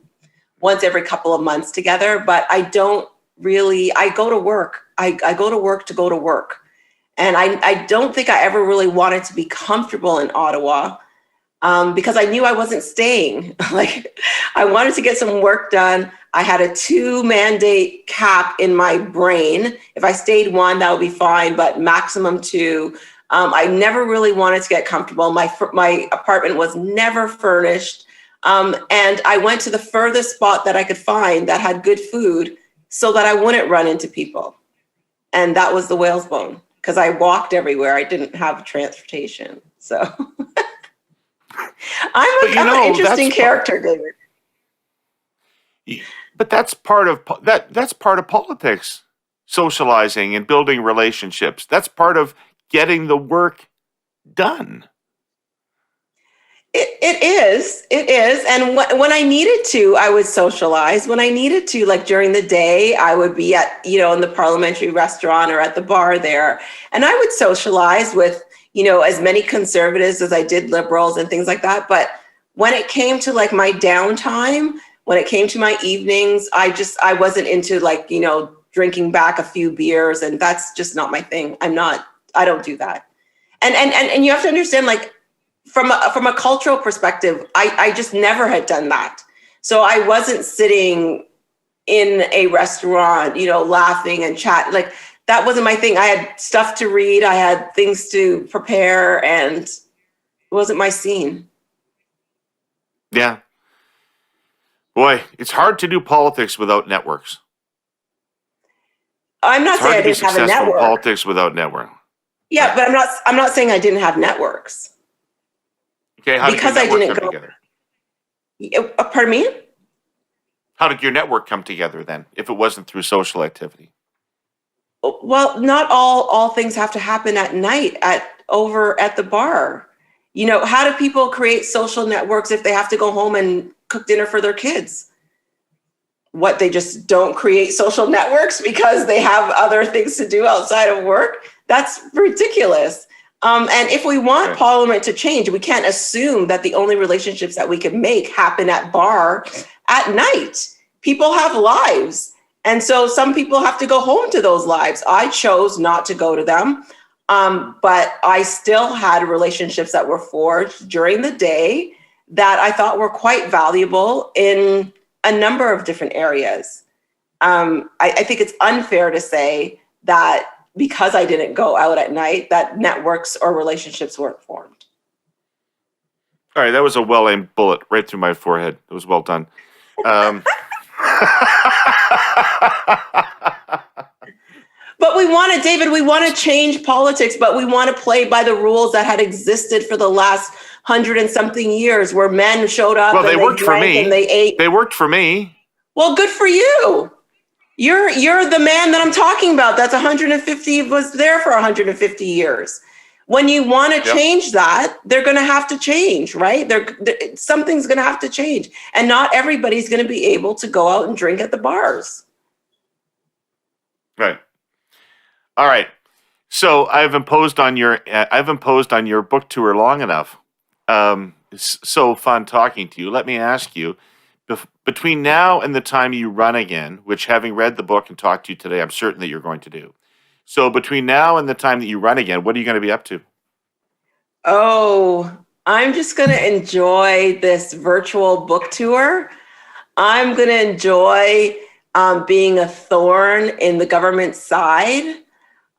once every couple of months together. But I don't really. I go to work. I go to work to go to work. And I don't think I ever really wanted to be comfortable in Ottawa, because I knew I wasn't staying. Like, I wanted to get some work done. I had a 2 mandate cap in my brain. If I stayed 1, that would be fine, but maximum 2. I never really wanted to get comfortable. My apartment was never furnished. And I went to the furthest spot that I could find that had good food so that I wouldn't run into people. And that was the Whalesbone, because I walked everywhere. I didn't have transportation. So I'm an interesting character, David. But that's part of that's part of politics, socializing and building relationships. That's part of getting the work done. It is. And when I needed to, I would socialize. When I needed to, like during the day, I would be at, in the parliamentary restaurant or at the bar there. And I would socialize with, as many conservatives as I did liberals and things like that. But When it came to like my downtime, when it came to my evenings, I wasn't into like, drinking back a few beers, and that's just not my thing. I don't do that. And you have to understand, like, from a cultural perspective, I just never had done that. So I wasn't sitting in a restaurant, laughing and chat. Like, that wasn't my thing. I had stuff to read. I had things to prepare, and it wasn't my scene. Yeah. Boy, it's hard to do politics without networks. I'm not saying I didn't have a network. Politics without network. Yeah, but I'm not saying I didn't have networks. Okay, how did your network come together? Pardon me? How did your network come together then, if it wasn't through social activity? Well, not all things have to happen at night over at the bar. How do people create social networks if they have to go home and cook dinner for their kids? What, they just don't create social networks because they have other things to do outside of work? That's ridiculous. And if we want Parliament to change, we can't assume that the only relationships that we can make happen at bar at night. People have lives. And so some people have to go home to those lives. I chose not to go to them. But I still had relationships that were forged during the day that I thought were quite valuable in a number of different areas. I think it's unfair to say that because I didn't go out at night, that networks or relationships weren't formed. All right, that was a well-aimed bullet right through my forehead. It was well done. But we want to change politics, but we want to play by the rules that had existed for the last 100 and something years, where men showed up. Well, they worked for me. And they ate. They worked for me. Well, good for you. You're the man that I'm talking about. That's 150, was there for 150 years. When you want to change that, they're going to have to change, right? Something's going to have to change. And not everybody's going to be able to go out and drink at the bars. Right. All right. So I've imposed on your book tour long enough. It's so fun talking to you. Let me ask you, between now and the time you run again, which, having read the book and talked to you today, I'm certain that you're going to do. So between now and the time that you run again, what are you going to be up to? Oh, I'm just going to enjoy this virtual book tour. I'm going to enjoy being a thorn in the government side.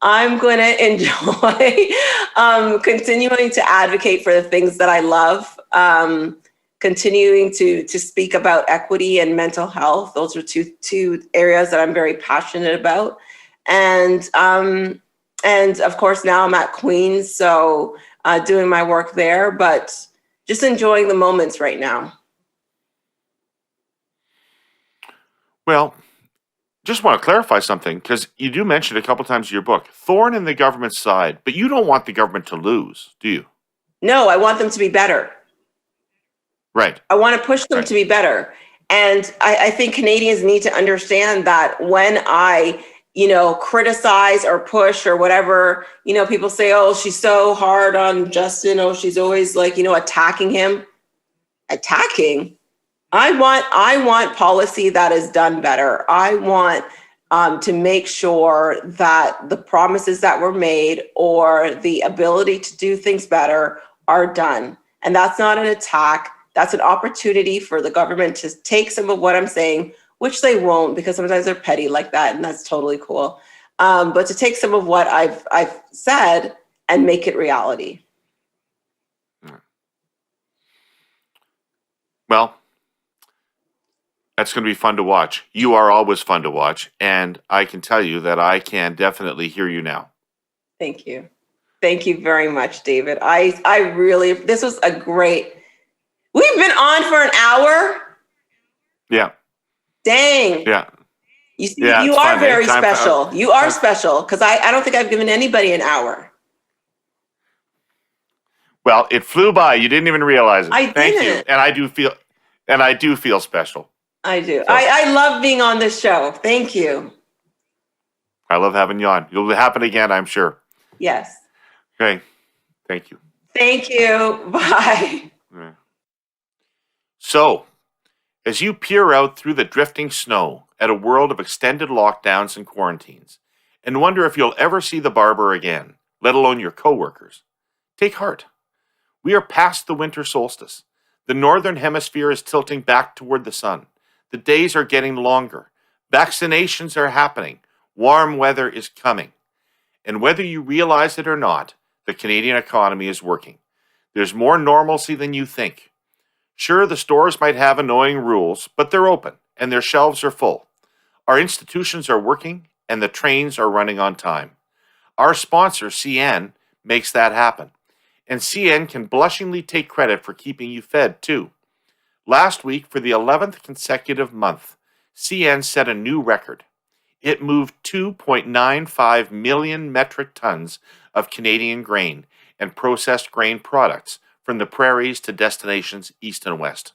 I'm going to enjoy continuing to advocate for the things that I love, continuing to speak about equity and mental health. Those are two areas that I'm very passionate about. And of course, now I'm at Queen's, so doing my work there, but just enjoying the moments right now. Well, just want to clarify something, because you do mention a couple times in your book, thorn in the government's side, but you don't want the government to lose, do you? No, I want them to be better. Right. I want to push them to be better. And I think Canadians need to understand that when I, criticize or push or whatever, people say, oh, she's so hard on Justin. Oh, she's always like, attacking him. Attacking? I want policy that is done better. I want to make sure that the promises that were made or the ability to do things better are done. And that's not an attack. That's an opportunity for the government to take some of what I'm saying, which they won't, because sometimes they're petty like that, and that's totally cool. But to take some of what I've said and make it reality. Well, that's going to be fun to watch. You are always fun to watch, and I can tell you that I can definitely hear you now. Thank you. Thank you very much, David. I really, this was a great, we've been on for an hour. Yeah. Dang. Yeah. You are very special. You are special, because I don't think I've given anybody an hour. Well, it flew by. You didn't even realize it. Thank you. And I do feel special. I do. So, I love being on this show. Thank you. I love having you on. It'll happen again, I'm sure. Yes. Okay. Thank you. Thank you. Bye. Yeah. So, as you peer out through the drifting snow at a world of extended lockdowns and quarantines, and wonder if you'll ever see the barber again, let alone your coworkers, take heart. We are past the winter solstice. The northern hemisphere is tilting back toward the sun. The days are getting longer. Vaccinations are happening. Warm weather is coming. And whether you realize it or not, the Canadian economy is working. There's more normalcy than you think. Sure, the stores might have annoying rules, but they're open and their shelves are full. Our institutions are working and the trains are running on time. Our sponsor, CN, makes that happen. And CN can blushingly take credit for keeping you fed, too. Last week, for the 11th consecutive month, CN set a new record. It moved 2.95 million metric tons of Canadian grain and processed grain products from the prairies to destinations east and west.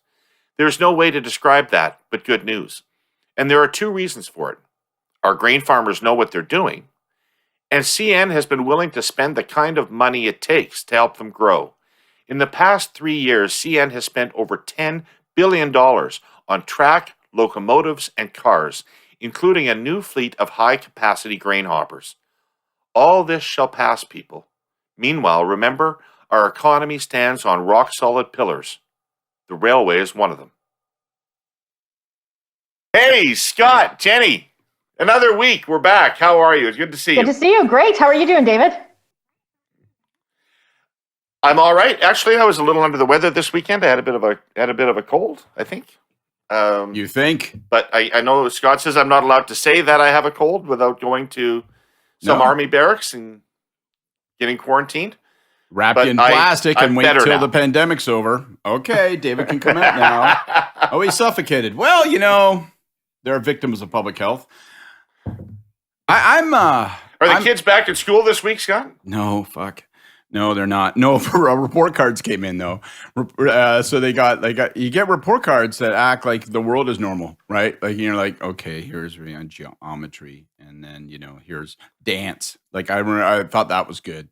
There's no way to describe that but good news. And there are two reasons for it. Our grain farmers know what they're doing, and CN has been willing to spend the kind of money it takes to help them grow. In the past 3 years, CN has spent over $10 billion on track, locomotives, and cars, including a new fleet of high-capacity grain hoppers. All this shall pass, people. Meanwhile, remember, our economy stands on rock-solid pillars. The railway is one of them. Hey, Scott, Jenni, another week. We're back. How are you? It's good to see you. Good to see you. Great. How are you doing, David? I'm all right. Actually, I was a little under the weather this weekend. I had a bit of a cold, I think. You think? But I know Scott says I'm not allowed to say that I have a cold without going to some army barracks and getting quarantined. Wrap you in plastic and wait till now. the pandemic's over. Okay, David can come out now. Oh, he suffocated. Well, there are victims of public health. Are the kids back at school this week, Scott? No, fuck. No, they're not. No, report cards came in though. So they got. You get report cards that act like the world is normal, right? Like you're like, okay, here's geometry, and then here's dance. Like I thought that was good.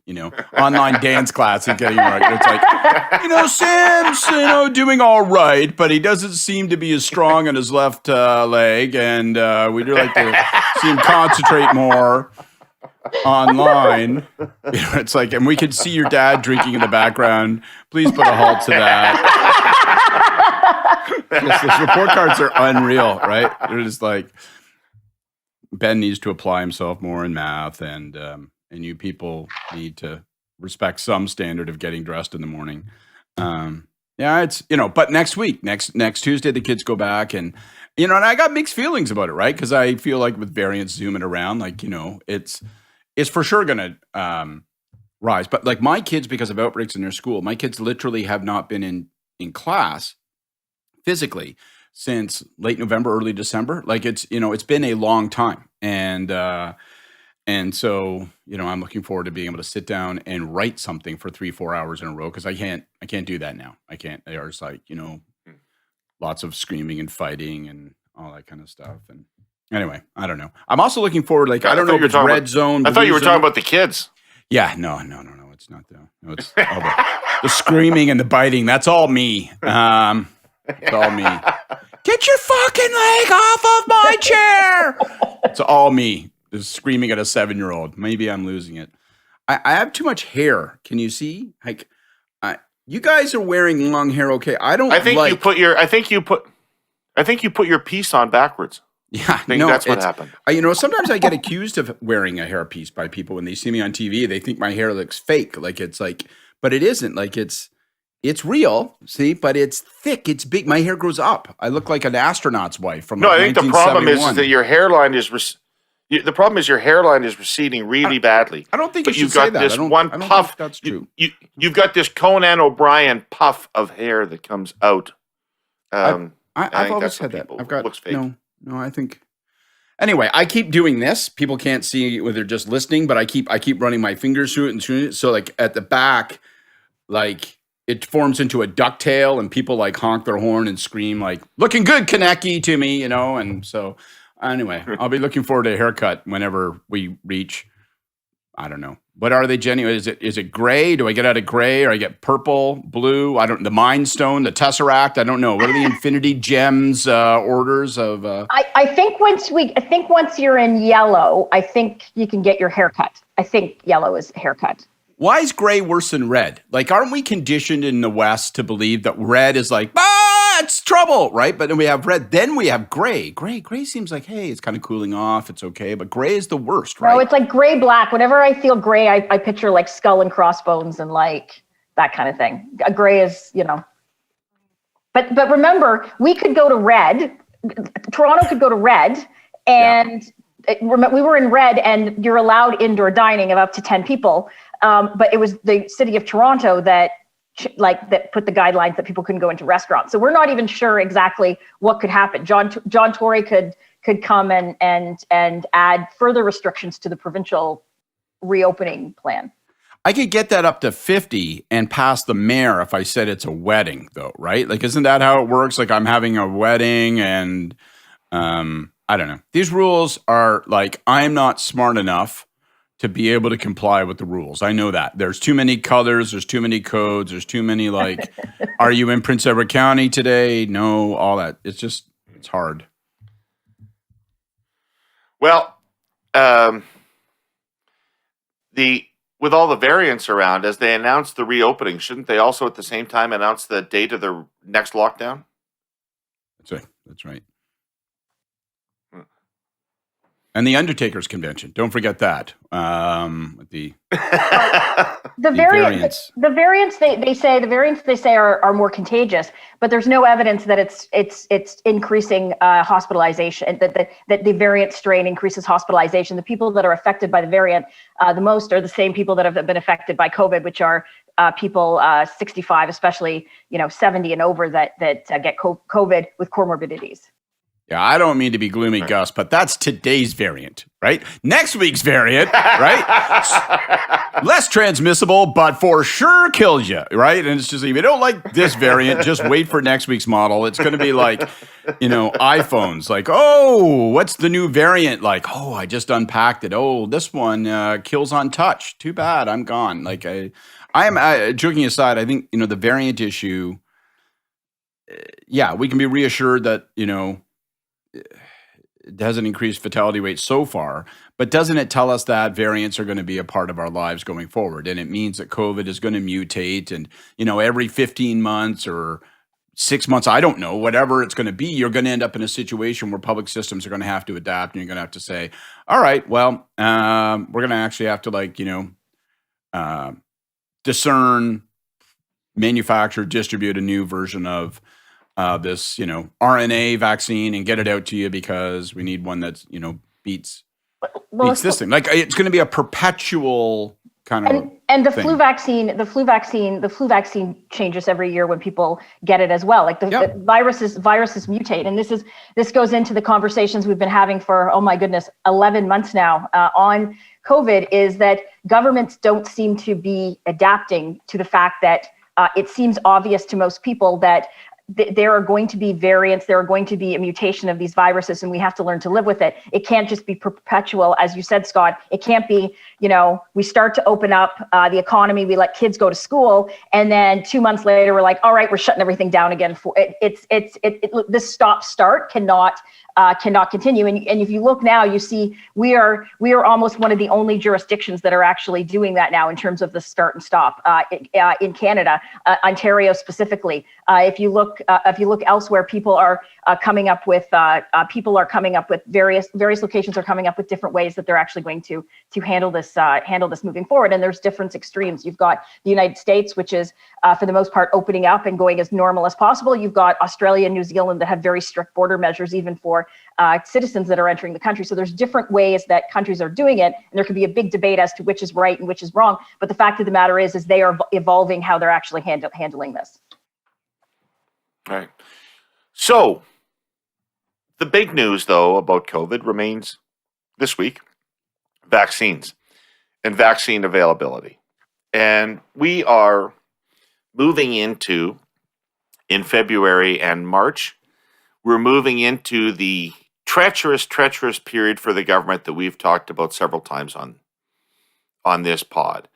Online dance class and getting right. It's like, Sam's, doing all right, but he doesn't seem to be as strong on his left leg, and we'd like to see him concentrate more online. It's like, and we could see your dad drinking in the background. Please put a halt to that. Those report cards are unreal, right? They're just like, Ben needs to apply himself more in math, and you people need to respect some standard of getting dressed in the morning. It's but next week, next Tuesday, the kids go back, and and I got mixed feelings about it, right? Because I feel like with variants zooming around, it's for sure going to rise. But like my kids, because of outbreaks in their school, my kids literally have not been in class physically since late November, early December. Like it's been a long time. And so, I'm looking forward to being able to sit down and write something for 3-4 hours in a row. Cause I can't do that now. I can't. There's lots of screaming and fighting and all that kind of stuff. And anyway, I don't know. I'm also looking forward, I don't know if it's red zone. I thought you were talking about the kids. Yeah, no. It's not though. No, it's all the screaming and the biting. That's all me. It's all me. Get your fucking leg off of my chair. It's all me. Just screaming at a 7-year-old. Maybe I'm losing it. I have too much hair. Can you see? You guys are wearing long hair. Okay, I think you put your piece on backwards. Yeah, I think that's what happened. Sometimes I get accused of wearing a hairpiece by people when they see me on TV. They think my hair looks fake, but it isn't. It's real, see, but it's thick, it's big. My hair grows up. I look like an astronaut's wife from. No, I think the problem is that your hairline is. The problem is your hairline is receding really badly. I don't think you should you've got say that. this one puff. That's true. You've got this Conan O'Brien puff of hair that comes out. I've always said that. Looks fake. No, I think. Anyway, I keep doing this. People can't see when they're just listening, but I keep running my fingers through it and through it. So at the back, it forms into a ducktail, and people honk their horn and scream "Looking good, Kaneki" to me, And so, anyway, I'll be looking forward to a haircut whenever we reach. I don't know. What are they, Jenni? Is it gray? Do I get out of gray or I get purple, blue? The Mind Stone, the Tesseract. I don't know. What are the Infinity Gems orders of? I think once you're in yellow, I think you can get your haircut. I think yellow is haircut. Why is gray worse than red? Like, aren't we conditioned in the West to believe that red is like, it's trouble, right? But then we have red, then we have gray. Gray seems like, hey, it's kind of cooling off, it's okay. But gray is the worst, right? No, it's like gray, black. Whenever I feel gray, I picture like skull and crossbones and like that kind of thing. Gray is, But remember, we could go to red. Toronto could go to red, and we were in red, and you're allowed indoor dining of up to 10 people. But it was the city of Toronto that put the guidelines that people couldn't go into restaurants. So we're not even sure exactly what could happen. John Tory could come and add further restrictions to the provincial reopening plan. I could get that up to 50 and pass the mayor if I said it's a wedding, though, right? Like, isn't that how it works? Like, I'm having a wedding and I don't know. These rules are like, I'm not smart enough to be able to comply with the rules. I know that. There's too many colors, there's too many codes, there's too many like, are you in Prince Edward County today? No, all that. It's hard. Well, with all the variants around, as they announce the reopening, shouldn't they also at the same time announce the date of the next lockdown? That's right. And the Undertaker's convention. Don't forget that. The variants. The variants they say are more contagious, but there's no evidence that it's increasing hospitalization. That the variant strain increases hospitalization. The people that are affected by the variant the most are the same people that have been affected by COVID, which are people 65, especially 70 and over that get COVID with comorbidities. Yeah, I don't mean to be gloomy, Gus, but that's today's variant, right? Next week's variant, right? Less transmissible, but for sure kills you, right? And it's just, if you don't like this variant, just wait for next week's model. It's going to be like, iPhones. Like, oh, what's the new variant? Like, oh, I just unpacked it. Oh, this one kills on touch. Too bad, I'm gone. Like, I am joking aside. I think the variant issue. Yeah, we can be reassured that it hasn't increased fatality rate so far, but doesn't it tell us that variants are going to be a part of our lives going forward? And it means that COVID is going to mutate and, every 15 months or 6 months, I don't know, whatever it's going to be, you're going to end up in a situation where public systems are going to have to adapt and you're going to have to say, all right, well, we're going to actually have to discern, manufacture, distribute a new version of this, RNA vaccine and get it out to you because we need one that's, beats this thing. Like, it's going to be a perpetual kind of and the thing. flu vaccine changes every year when people get it as well. Like the viruses mutate, and this goes into the conversations we've been having for 11 months now on COVID. Is that governments don't seem to be adapting to the fact that it seems obvious to most people that there are going to be variants, there are going to be a mutation of these viruses, and we have to learn to live with it. It can't just be perpetual, as you said, Scott. It can't be, we start to open up the economy, we let kids go to school, and then 2 months later, we're like, all right, we're shutting everything down again. This stop-start cannot continue. And if you look now, you see we are almost one of the only jurisdictions that are actually doing that now in terms of the start and stop in Canada, Ontario specifically. If you look elsewhere, people are coming up with various locations are coming up with different ways that they're actually going to handle this moving forward. And there's different extremes. You've got the United States, which is for the most part opening up and going as normal as possible. You've got Australia and New Zealand that have very strict border measures, even for citizens that are entering the country. So there's different ways that countries are doing it, and there could be a big debate as to which is right and which is wrong. But the fact of the matter is they are evolving how they're actually handling this. Right. So the big news, though, about COVID remains this week: vaccines and vaccine availability. And we are moving into, in February and March, we're moving into the treacherous period for the government that we've talked about several times on on this pod,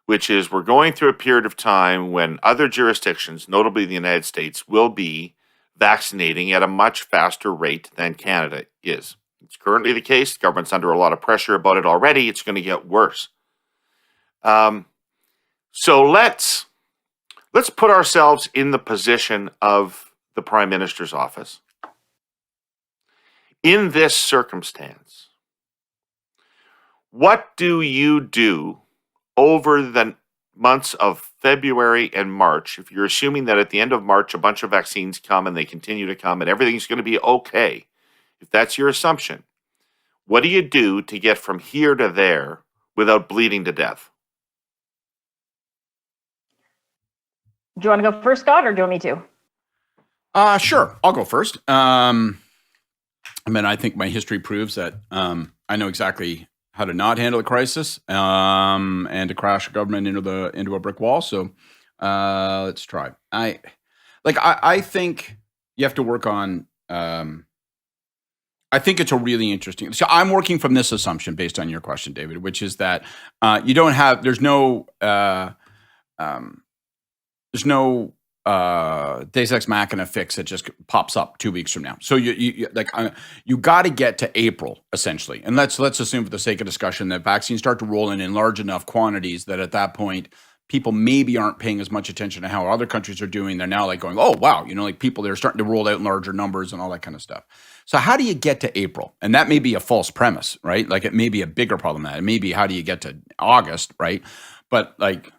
which is we're going through a period of time when other jurisdictions, notably the United States, will be vaccinating at a much faster rate than Canada is. It's currently the case. The government's under a lot of pressure about it already. It's going to get worse. So let's put ourselves in the position of the Prime Minister's office. In this circumstance, what do you do over the months of February and March, if you're assuming that at the end of March, a bunch of vaccines come and they continue to come and everything's going to be okay? If that's your assumption, what do you do to get from here to there without bleeding to death? Do you want to go first, Scott, or do you want me to? Sure. I'll go first. I think my history proves that I know exactly how to not handle a crisis and to crash a government into a brick wall. So let's try. I think you have to work on. I think it's a really interesting. So I'm working from this assumption based on your question, David, which is that you don't have. There's no Deus Ex Machina fix that just pops up 2 weeks from now. So you got to get to April essentially, and let's assume for the sake of discussion that vaccines start to roll in large enough quantities that at that point people maybe aren't paying as much attention to how other countries are doing. They're now like going, oh wow, people they're starting to roll out in larger numbers and all that kind of stuff. So how do you get to April? And that may be a false premise, right? Like it may be a bigger problem than that. It may be how do you get to August, right? But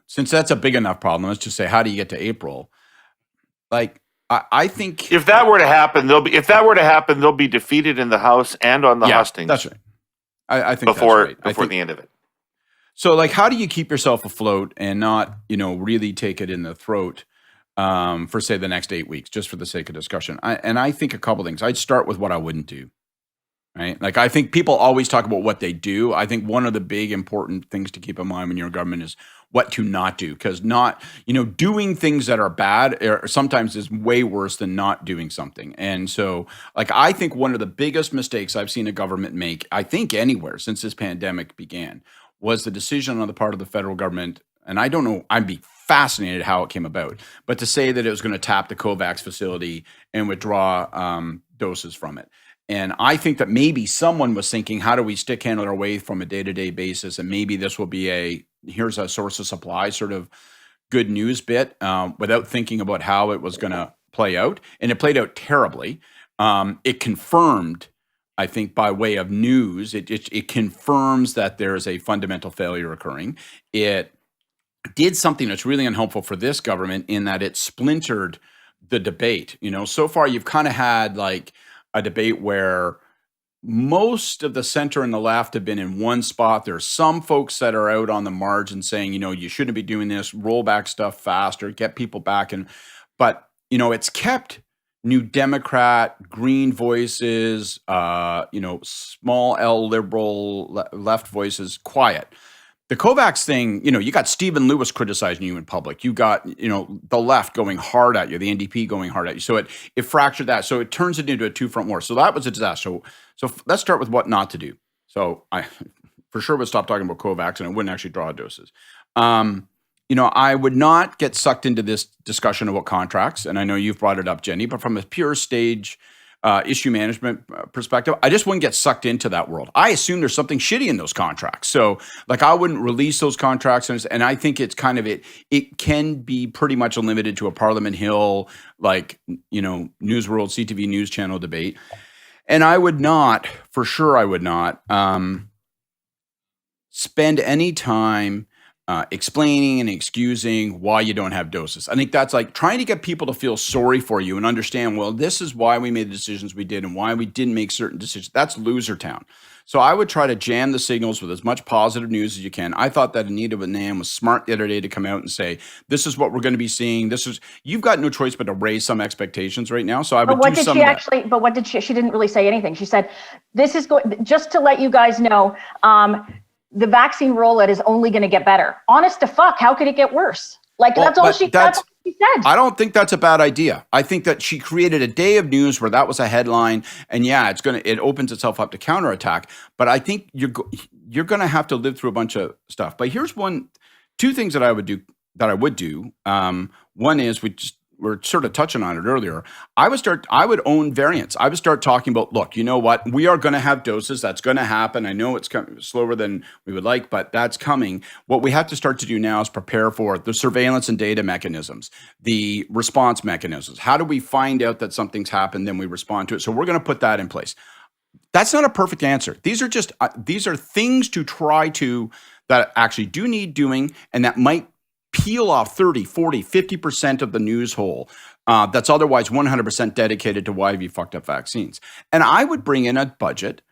since that's a big enough problem, let's just say how do you get to April? I think if that were to happen, they'll be defeated in the House and on the hustings. That's right. I think before that's right. before the end of it. So how do you keep yourself afloat and not, really take it in the throat for say the next 8 weeks, just for the sake of discussion? I think a couple things. I'd start with what I wouldn't do. Right? I think people always talk about what they do. I think one of the big important things to keep in mind when you're in government is what to not do, because doing things that are bad sometimes is way worse than not doing something. And so I think one of the biggest mistakes I've seen a government make, I think anywhere since this pandemic began, was the decision on the part of the federal government. And I don't know, I'd be fascinated how it came about, but to say that it was going to tap the COVAX facility and withdraw doses from it. And I think that maybe someone was thinking, how do we stick handle our way from a day-to-day basis? And maybe this will be here's a source of supply sort of good news bit without thinking about how it was going to play out. And it played out terribly. It confirmed, I think, by way of news, it confirms that there is a fundamental failure occurring. It did something that's really unhelpful for this government in that it splintered the debate. So far you've kind of had a debate where most of the center and the left have been in one spot. There's some folks that are out on the margin saying, you shouldn't be doing this, roll back stuff faster, get people back. But it's kept New Democrat, Green voices, small L liberal left voices quiet. The COVAX thing, you got Stephen Lewis criticizing you in public. You got, the left going hard at you, the NDP going hard at you. So it fractured that. So it turns it into a two-front war. So that was a disaster. So let's start with what not to do. So I for sure would stop talking about COVAX and I wouldn't actually draw doses. I would not get sucked into this discussion about contracts. And I know you've brought it up, Jenni, but from a pure stage issue management perspective, I just wouldn't get sucked into that world. I assume there's something shitty in those contracts. So I wouldn't release those contracts. And I think it's kind of it can be pretty much limited to a Parliament Hill, Newsworld, CTV News Channel debate. And I would not, for sure I would not, spend any time explaining and excusing why you don't have doses. I think that's trying to get people to feel sorry for you and understand, well, this is why we made the decisions we did and why we didn't make certain decisions. That's loser town. So I would try to jam the signals with as much positive news as you can. I thought that Anita Bonan was smart the other day to come out and say, this is what we're going to be seeing. You've got no choice but to raise some expectations right now. So I would do some of that. But what did she didn't really say anything. She said, this is just to let you guys know, the vaccine rollout is only going to get better. Honest to fuck, how could it get worse? That's all she said. I don't think that's a bad idea. I think that she created a day of news where that was a headline, and it opens itself up to counterattack. But I think you're going to have to live through a bunch of stuff. But here's two things that I would do. One is we're sort of touching on it earlier. I would own variants. I would start talking about, look, you know what? We are going to have doses. That's going to happen. I know it's coming slower than we would like, but that's coming. What we have to start to do now is prepare for the surveillance and data mechanisms, the response mechanisms. How do we find out that something's happened, then we respond to it? So we're going to put that in place. That's not a perfect answer. These are things to try to that actually do need doing, and that might peel off 30, 40, 50% of the news hole that's otherwise 100% dedicated to why have you fucked up vaccines. And I would bring in a budget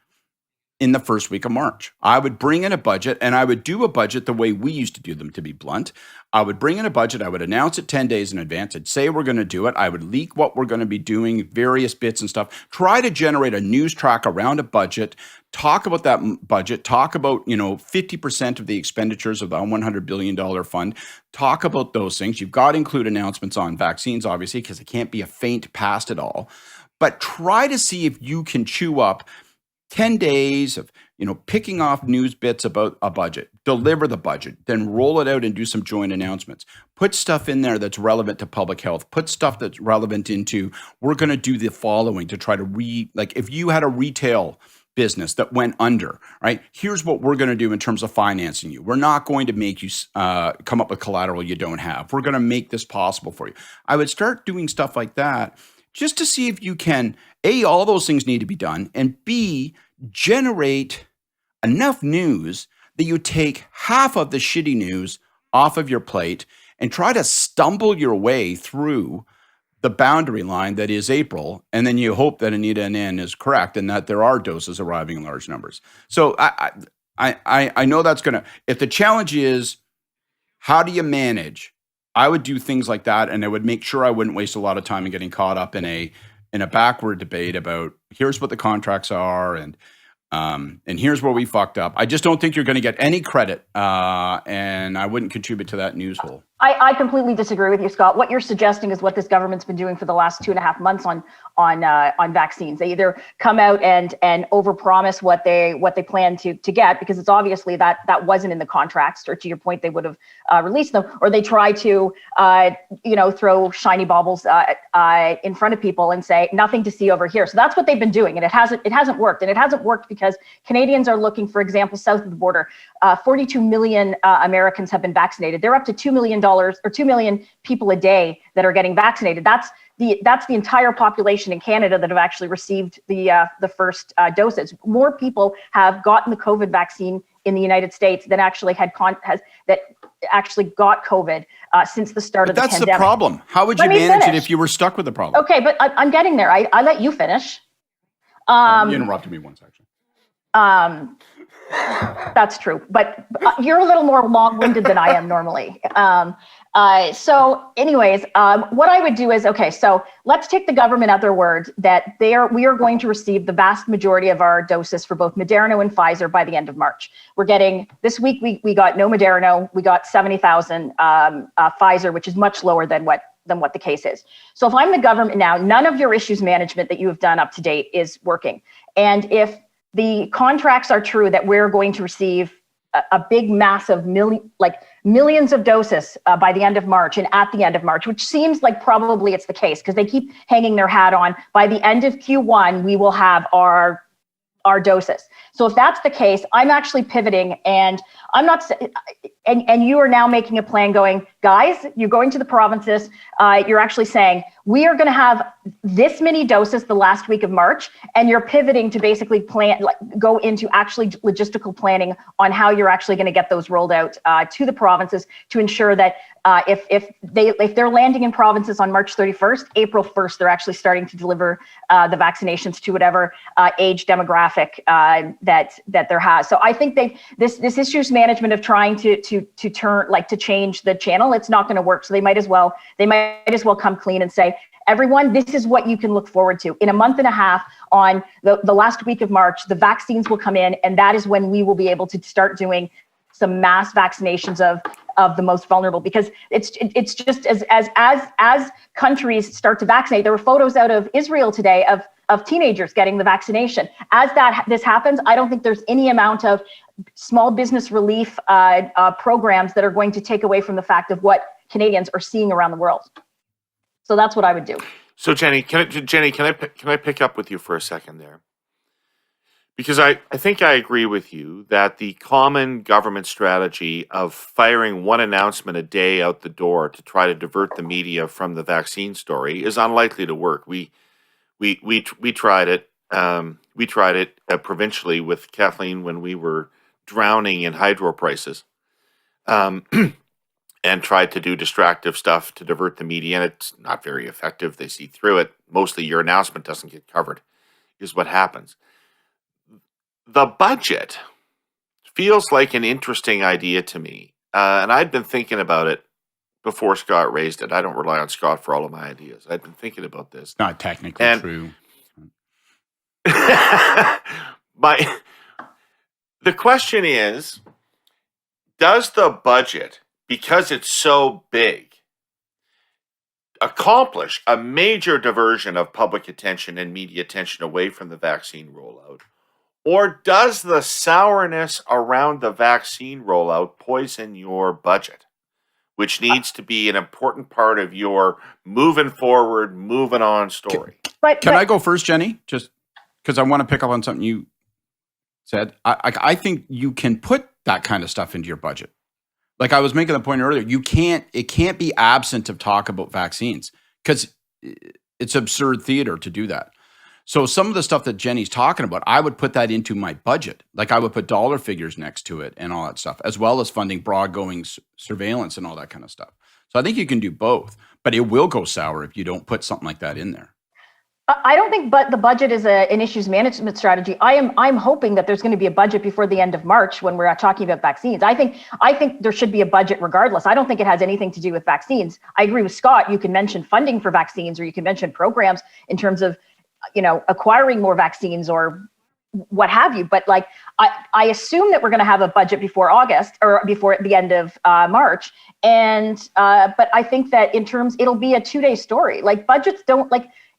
in the first week of March. I would bring in a budget, and I would do a budget the way we used to do them, to be blunt. I would bring in a budget. I would announce it 10 days in advance. I'd say we're going to do it. I would leak what we're going to be doing, various bits and stuff. Try to generate a news track around a budget. Talk about that budget. Talk about, 50% of the expenditures of the $100 billion fund. Talk about those things. You've got to include announcements on vaccines, obviously, because it can't be a faint past at all. But try to see if you can chew up 10 days of, picking off news bits about a budget, deliver the budget, then roll it out and do some joint announcements. Put stuff in there that's relevant to public health. Put stuff that's relevant into, we're going to do the following to try to if you had a retail business that went under, right? Here's what we're going to do in terms of financing you. We're not going to make you come up with collateral you don't have. We're going to make this possible for you. I would start doing stuff like that just to see if you can, A, all those things need to be done, and B, generate enough news that you take half of the shitty news off of your plate and try to stumble your way through the boundary line that is April, and then you hope that Anita and Ann is correct and that there are doses arriving in large numbers. So I know that's going to, if the challenge is how do you manage, I would do things like that, and I would make sure I wouldn't waste a lot of time in getting caught up in a backward debate about here's what the contracts are and here's where we fucked up. I just don't think you're going to get any credit, and I wouldn't contribute to that news hole. I completely disagree with you, Scott. What you're suggesting is what this government's been doing for the last 2.5 months on vaccines. They either come out and overpromise what they plan to get, because it's obviously that wasn't in the contracts, or to your point, they would have released them, or they try to throw shiny baubles in front of people and say nothing to see over here. So that's what they've been doing, and it hasn't worked, and it hasn't worked because Canadians are looking, for example, south of the border. 42 million Americans have been vaccinated. They're up to $2 million or 2 million people a day that are getting vaccinated. That's the entire population in Canada that have actually received the first doses. More people have gotten the COVID vaccine in the United States than actually that actually got COVID since the start of the pandemic. That's the problem. How would you manage it if you were stuck with the problem? Okay, but I'm getting there. I let you finish. You interrupted me once, actually. That's true, but you're a little more long-winded than I am normally. So anyways, what I would do is, okay, so let's take the government at their word that we are going to receive the vast majority of our doses for both Moderna and Pfizer by the end of March. We're getting, this week we got no Moderna, we got 70,000 Pfizer, which is much lower than what the case is. So if I'm the government now, none of your issues management that you have done up to date is working. And if the contracts are true that we're going to receive a big, massive millions of doses by the end of March and at the end of March, which seems like probably it's the case because they keep hanging their hat on. By the end of Q1, we will have our doses. So if that's the case, I'm actually pivoting, and I'm not. And you are now making a plan going, guys, you're going to the provinces. You're actually saying, we are going to have this many doses the last week of March. And you're pivoting to basically go into actually logistical planning on how you're actually going to get those rolled out to the provinces to ensure that if they're landing in provinces on March 31st, April 1st, they're actually starting to deliver the vaccinations to whatever age demographic that there has. So I think this issues management of trying to change the channel, it's not going to work. So they might as well come clean and say, everyone, this is what you can look forward to. In a month and a half, on the last week of March, the vaccines will come in, and that is when we will be able to start doing some mass vaccinations of the most vulnerable, because it's just as countries start to vaccinate. There were photos out of Israel today of of teenagers getting the vaccination. As this happens, I don't think there's any amount of small business relief programs that are going to take away from the fact of what Canadians are seeing around the world. So that's what I would do. So Jenny, can I pick up with you for a second there? Because I think I agree with you that the common government strategy of firing one announcement a day out the door to try to divert the media from the vaccine story is unlikely to work. We tried it. We tried it provincially with Kathleen when we were drowning in hydro prices, and tried to do distractive stuff to divert the media, and it's not very effective. They see through it. Mostly your announcement doesn't get covered, is what happens. The budget feels like an interesting idea to me, and I'd been thinking about it before Scott raised it. I don't rely on Scott for all of my ideas. I'd been thinking about this. Not technically true. The question is, does the budget, because it's so big, accomplish a major diversion of public attention and media attention away from the vaccine rollout? Or does the sourness around the vaccine rollout poison your budget, which needs to be an important part of your moving forward, moving on story? Can I go first, Jenny? Just because I want to pick up on something you said. I think you can put that kind of stuff into your budget. Like I was making the point earlier, it can't be absent of talk about vaccines because it's absurd theater to do that. So some of the stuff that Jenny's talking about, I would put that into my budget. Like I would put dollar figures next to it and all that stuff, as well as funding broad-going surveillance and all that kind of stuff. So I think you can do both, but it will go sour if you don't put something like that in there. I don't think the budget is an issues management strategy. I'm hoping that there's going to be a budget before the end of March when we're talking about vaccines. I think there should be a budget regardless. I don't think it has anything to do with vaccines. I agree with Scott. You can mention funding for vaccines, or you can mention programs in terms of, acquiring more vaccines or what have you. But like, I assume that we're going to have a budget before August or before the end of March. And but I think that it'll be a 2-day story. Like budgets don't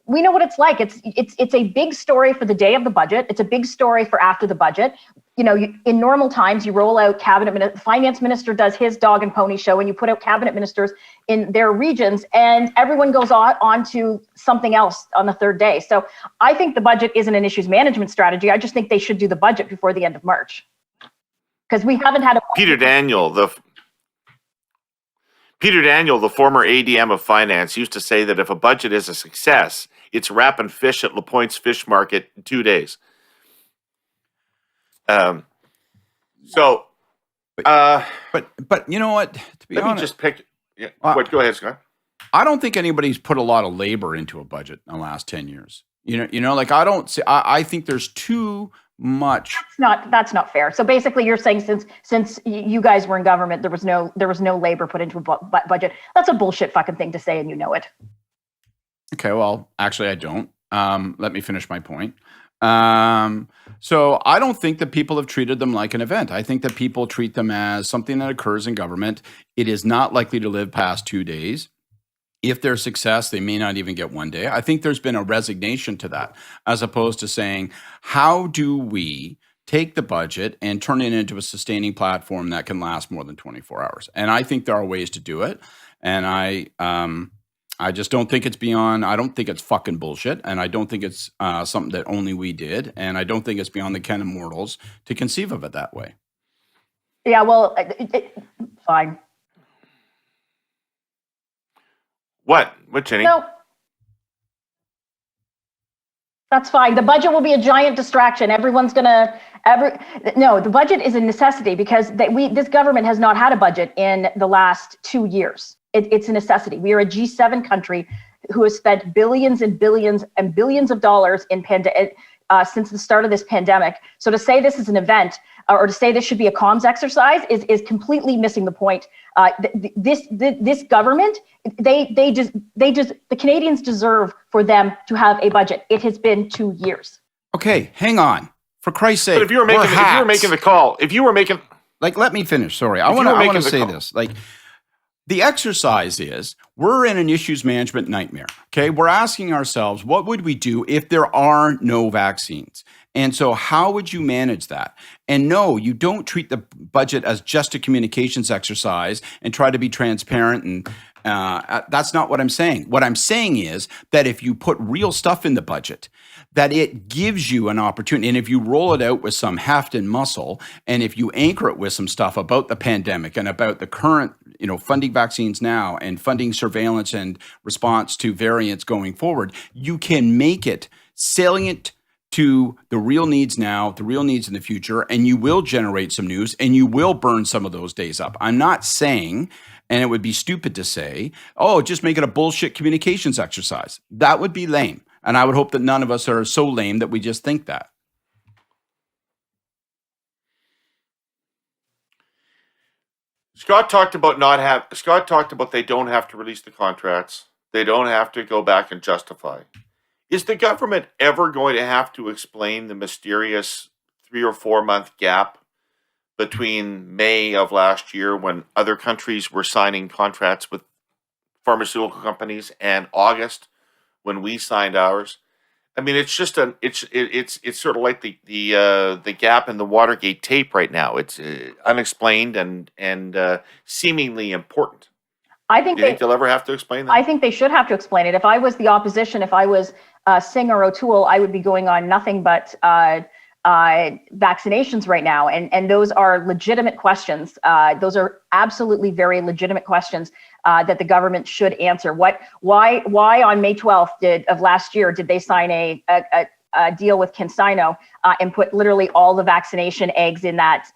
we know what it's like. It's a big story for the day of the budget. It's a big story for after the budget. In normal times, you roll out the finance minister does his dog and pony show, and you put out cabinet ministers in their regions, and everyone goes on to something else on the third day. So I think the budget isn't an issues management strategy. I just think they should do the budget before the end of March, because we haven't had a Peter Daniel, the former ADM of finance, used to say that if a budget is a success, it's wrapping fish at LaPointe's fish market in 2 days. But you know what? To be honest, let me just pick. Yeah, go ahead, Scott. I don't think anybody's put a lot of labor into a budget in the last 10 years. I don't see. I think there's too much. That's not fair. So basically, you're saying since you guys were in government, there was no labor put into a budget. That's a bullshit fucking thing to say, and you know it. Okay, well, actually, I don't. Let me finish my point. So I don't think that people have treated them like an event. I think that people treat them as something that occurs in government. It is not likely to live past 2 days. If there's success, they may not even get 1 day. I think there's been a resignation to that, as opposed to saying, how do we take the budget and turn it into a sustaining platform that can last more than 24 hours? And I think there are ways to do it. And I just don't think it's beyond, I don't think it's fucking bullshit. And I don't think it's something that only we did. And I don't think it's beyond the ken of mortals to conceive of it that way. Yeah, well, fine. What, Jenny? No. That's fine. The budget will be a giant distraction. The budget is a necessity because this government has not had a budget in the last 2 years. It's a necessity. We are a G7 country who has spent billions and billions and billions of dollars since the start of this pandemic. So to say this is an event or to say this should be a comms exercise is completely missing the point. This government, the Canadians deserve for them to have a budget. It has been 2 years. Okay, hang on. For Christ's sake, but if you were making the call, let me finish. Sorry, I want to say this. Like, the exercise is we're in an issues management nightmare. Okay. We're asking ourselves, what would we do if there are no vaccines? And so how would you manage that? And no, you don't treat the budget as just a communications exercise and try to be transparent. And that's not what I'm saying. What I'm saying is that if you put real stuff in the budget, that it gives you an opportunity. And if you roll it out with some heft and muscle, and if you anchor it with some stuff about the pandemic and about the current, funding vaccines now and funding surveillance and response to variants going forward, you can make it salient to the real needs now, the real needs in the future, and you will generate some news and you will burn some of those days up. I'm not saying, and it would be stupid to say, oh, just make it a bullshit communications exercise. That would be lame. And I would hope that none of us are so lame that we just think that. Scott talked about they don't have to release the contracts. They don't have to go back and justify. Is the government ever going to have to explain the mysterious 3 or 4 month gap between May of last year, when other countries were signing contracts with pharmaceutical companies, and August when we signed ours? I mean, it's just it's sort of like the gap in the Watergate tape right now. It's unexplained and seemingly important. I think Do you think they'll ever have to explain that? I think they should have to explain it. If I was the opposition, if I was Singh or O'Toole, I would be going on nothing but vaccinations right now. And those are legitimate questions. Those are absolutely very legitimate questions that the government should answer. Why on May 12th of last year did they sign a deal with CanSino and put literally all the vaccination eggs in that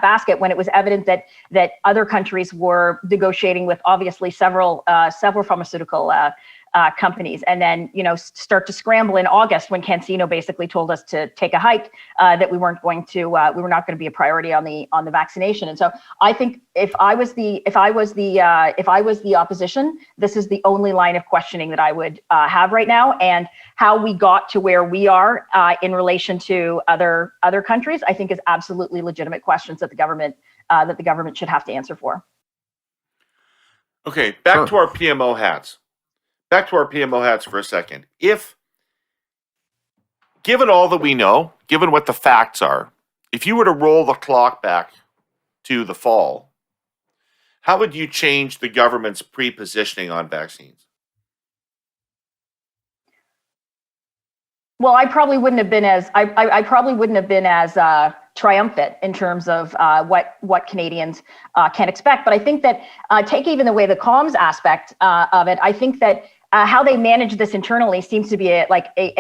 basket, when it was evident that other countries were negotiating with obviously several pharmaceutical companies, and then start to scramble in August when CanSino basically told us to take a hike, that we were not going to be a priority on the vaccination. And so I think if I was the opposition, this is the only line of questioning that I would have right now. And how we got to where we are in relation to other countries, I think is absolutely legitimate questions that the government should have to answer for. Okay, back to our PMO hats. Back to our PMO hats for a second. Given all that we know, given what the facts are, if you were to roll the clock back to the fall, how would you change the government's pre-positioning on vaccines? Well, I probably wouldn't have been as triumphant in terms of what Canadians can expect. But I think that take even the way the comms aspect of it, I think that how they manage this internally seems to be a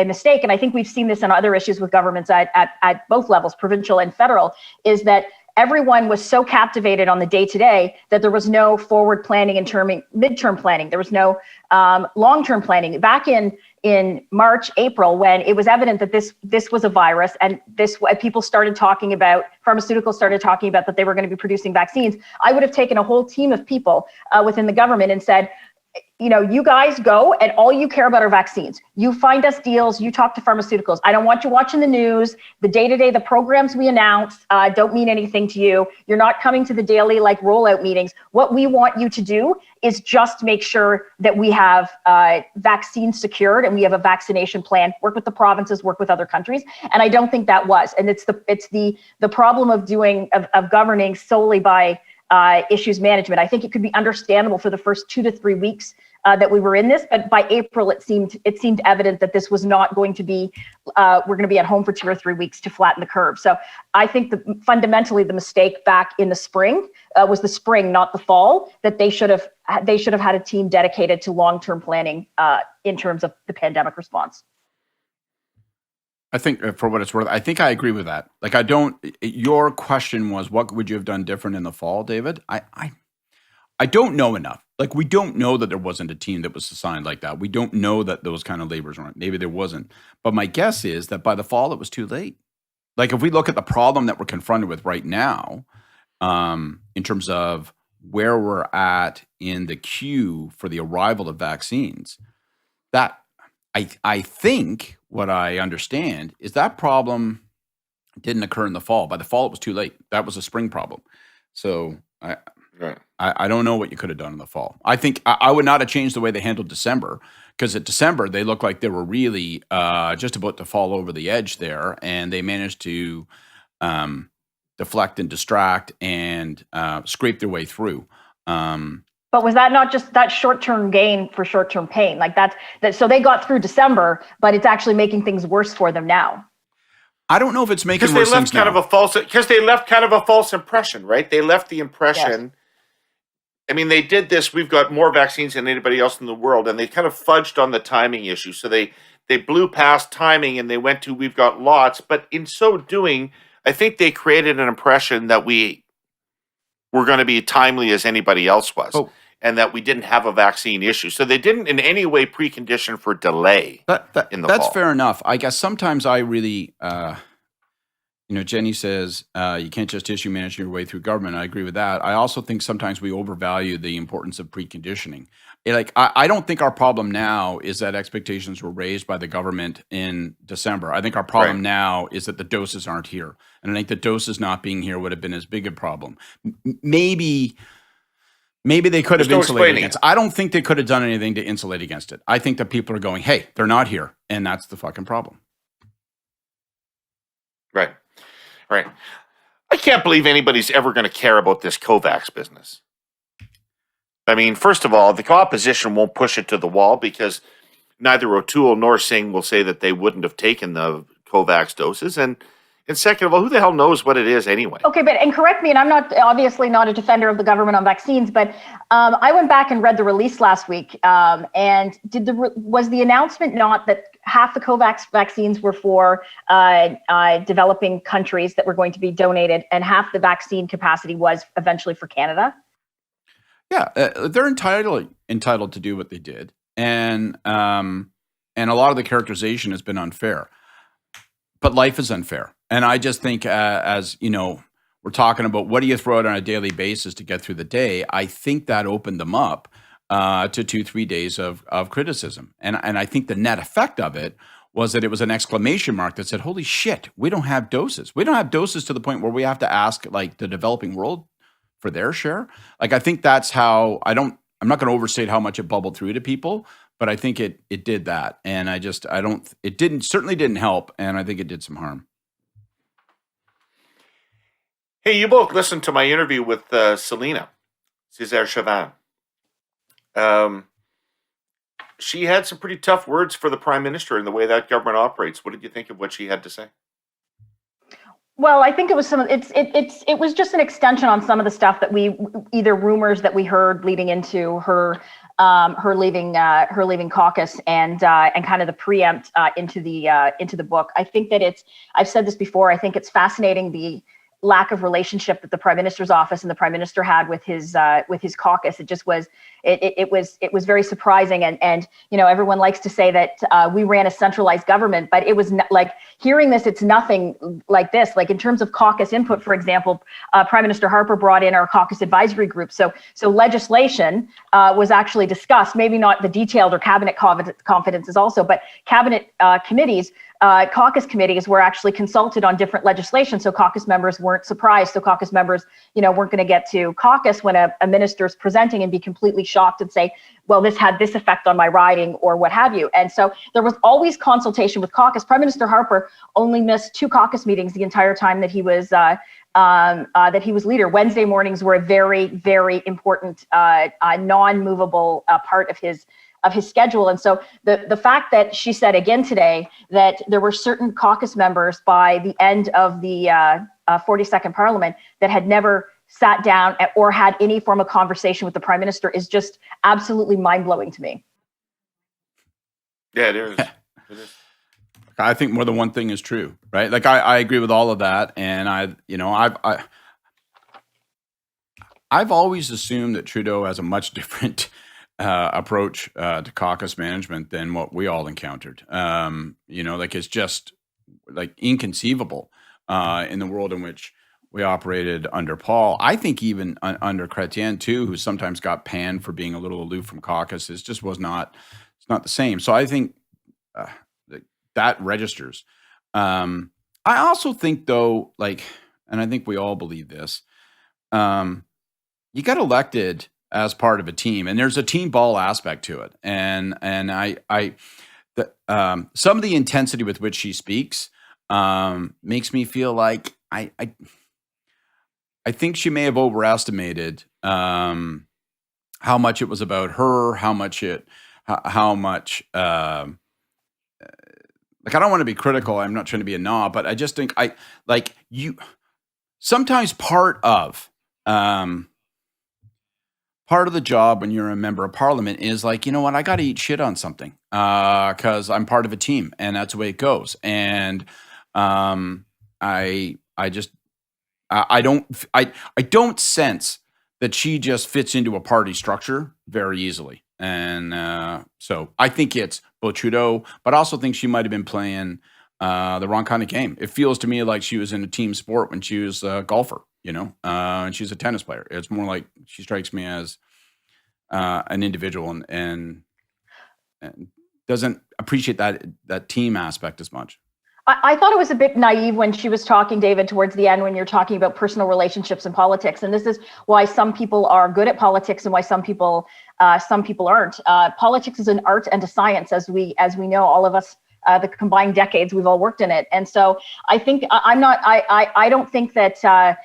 mistake. And I think we've seen this in other issues with governments at both levels, provincial and federal, is that everyone was so captivated on the day-to-day that there was no forward planning and midterm planning. There was no long-term planning. Back in March, April, when it was evident that this was a virus, and pharmaceuticals started talking about that they were going to be producing vaccines, I would have taken a whole team of people within the government and said, you guys go, and all you care about are vaccines. You find us deals, you talk to pharmaceuticals. I don't want you watching the news. The day-to-day, the programs we announce don't mean anything to you. You're not coming to the daily rollout meetings. What we want you to do is just make sure that we have vaccines secured and we have a vaccination plan, work with the provinces, work with other countries. And I don't think that was. And it's the problem of governing solely by issues management. I think it could be understandable for the first 2 to 3 weeks that we were in this, but by April it seemed evident that this was not going to be. We're going to be at home for 2 or 3 weeks to flatten the curve. So I think fundamentally the mistake back in the spring was the spring, not the fall. That they should have had a team dedicated to long-term planning in terms of the pandemic response. I think, for what it's worth, I think I agree with that. Your question was, what would you have done different in the fall, David? I don't know enough. We don't know that there wasn't a team that was assigned like that. We don't know that those kind of labors weren't. Maybe there wasn't. But my guess is that by the fall, it was too late. If we look at the problem that we're confronted with right now, in terms of where we're at in the queue for the arrival of vaccines, that I think what I understand is that problem didn't occur in the fall. By the fall, it was too late. That was a spring problem. So Right. I don't know what you could have done in the fall. I think I would not have changed the way they handled December, because at December they looked like they were really just about to fall over the edge there, and they managed to deflect and distract and scrape their way through. But was that not just that short-term gain for short-term pain? Like that. So they got through December, but it's actually making things worse for them now. I don't know if it's making Because worse they left things kind now. of a false impression, right? They left the impression. Yes. I mean, they did this. We've got more vaccines than anybody else in the world, and they kind of fudged on the timing issue. So they blew past timing and they went to we've got lots. But in so doing, I think they created an impression that we were going to be timely as anybody else was, and that we didn't have a vaccine issue. So they didn't in any way precondition for delay in the fall. That's fair enough. I guess sometimes I really, Jenni says you can't just issue manage your way through government. I agree with that. I also think sometimes we overvalue the importance of preconditioning. I don't think our problem now is that expectations were raised by the government in December. I think our problem now is that the doses aren't here. And I think the doses not being here would have been as big a problem. Maybe they could have insulated against it. I don't think they could have done anything to insulate against it. I think that people are going, hey, they're not here. And that's the fucking problem. Right. I can't believe anybody's ever going to care about this COVAX business. I mean, first of all, the opposition won't push it to the wall because neither O'Toole nor Singh will say that they wouldn't have taken the COVAX doses. And second of all, who the hell knows what it is anyway? Okay, and correct me, and I'm obviously not a defender of the government on vaccines, but I went back and read the release last week, and was the announcement not that half the COVAX vaccines were for developing countries that were going to be donated, and half the vaccine capacity was eventually for Canada? Yeah, they're entitled to do what they did, and a lot of the characterization has been unfair. But life is unfair, and I just think, as you know, we're talking about what do you throw out on a daily basis to get through the day. I think that opened them up to 2-3 days of criticism, and I think the net effect of it was that it was an exclamation mark that said, "Holy shit, we don't have doses. We don't have doses to the point where we have to ask like the developing world for their share." Like, I think that's how I'm not going to overstate how much it bubbled through to people, but I think it did that. And it certainly didn't help. And I think it did some harm. Hey, you both listened to my interview with Celina Caesar-Chavannes. She had some pretty tough words for the Prime Minister and the way that government operates. What did you think of what she had to say? Well, I think it was it was just an extension on some of the stuff that either rumors that we heard leading into her leaving caucus and kind of the preempt into the book. I think that I've said this before. I think it's fascinating the lack of relationship that the Prime Minister's office and the Prime Minister had with his caucus. It just was it was very surprising, and everyone likes to say that we ran a centralized government, but it was like hearing this, it's nothing like this. Like in terms of caucus input, for example, Prime Minister Harper brought in our caucus advisory group, so legislation was actually discussed, maybe not the detailed or cabinet confidences also, but cabinet committees. Caucus committees were actually consulted on different legislation, so caucus members weren't surprised. So caucus members, weren't going to get to caucus when a minister's presenting and be completely shocked and say, well, this had this effect on my riding or what have you. And so there was always consultation with caucus. Prime Minister Harper only missed 2 caucus meetings the entire time that he was leader. Wednesday mornings were a very, very important, non-movable part of his schedule. And so the fact that she said again today that there were certain caucus members by the end of the 42nd Parliament that had never sat down or had any form of conversation with the Prime Minister is just absolutely mind-blowing to me. Yeah, it is. It is. I think more than one thing is true, right? Like I agree with all of that, and I've always assumed that Trudeau has a much different approach to caucus management than what we all encountered. It's just like inconceivable in the world in which we operated under Paul. I think even under Chrétien too, who sometimes got panned for being a little aloof from caucuses, just it's not the same. So I think that registers. I also think though, and I think we all believe this, you got elected as part of a team, and there's a team ball aspect to it. And some of the intensity with which she speaks makes me feel like I think she may have overestimated how much it was about her, how much like, I don't want to be critical. I'm not trying to be a knob, but I just think sometimes part of the job when you're a member of parliament is like, you know what, I got to eat shit on something because I'm part of a team, and that's the way it goes. And I don't sense that she just fits into a party structure very easily. And so I think it's both Trudeau, but I also think she might have been playing the wrong kind of game. It feels to me like she was in a team sport when she was a golfer, and she's a tennis player. It's more like she strikes me as an individual and doesn't appreciate that team aspect as much. I thought it was a bit naive when she was talking, David, towards the end, when you're talking about personal relationships and politics. And this is why some people are good at politics and why some people aren't. Politics is an art and a science, as we know, all of us, the combined decades, we've all worked in it. And so I think I don't think that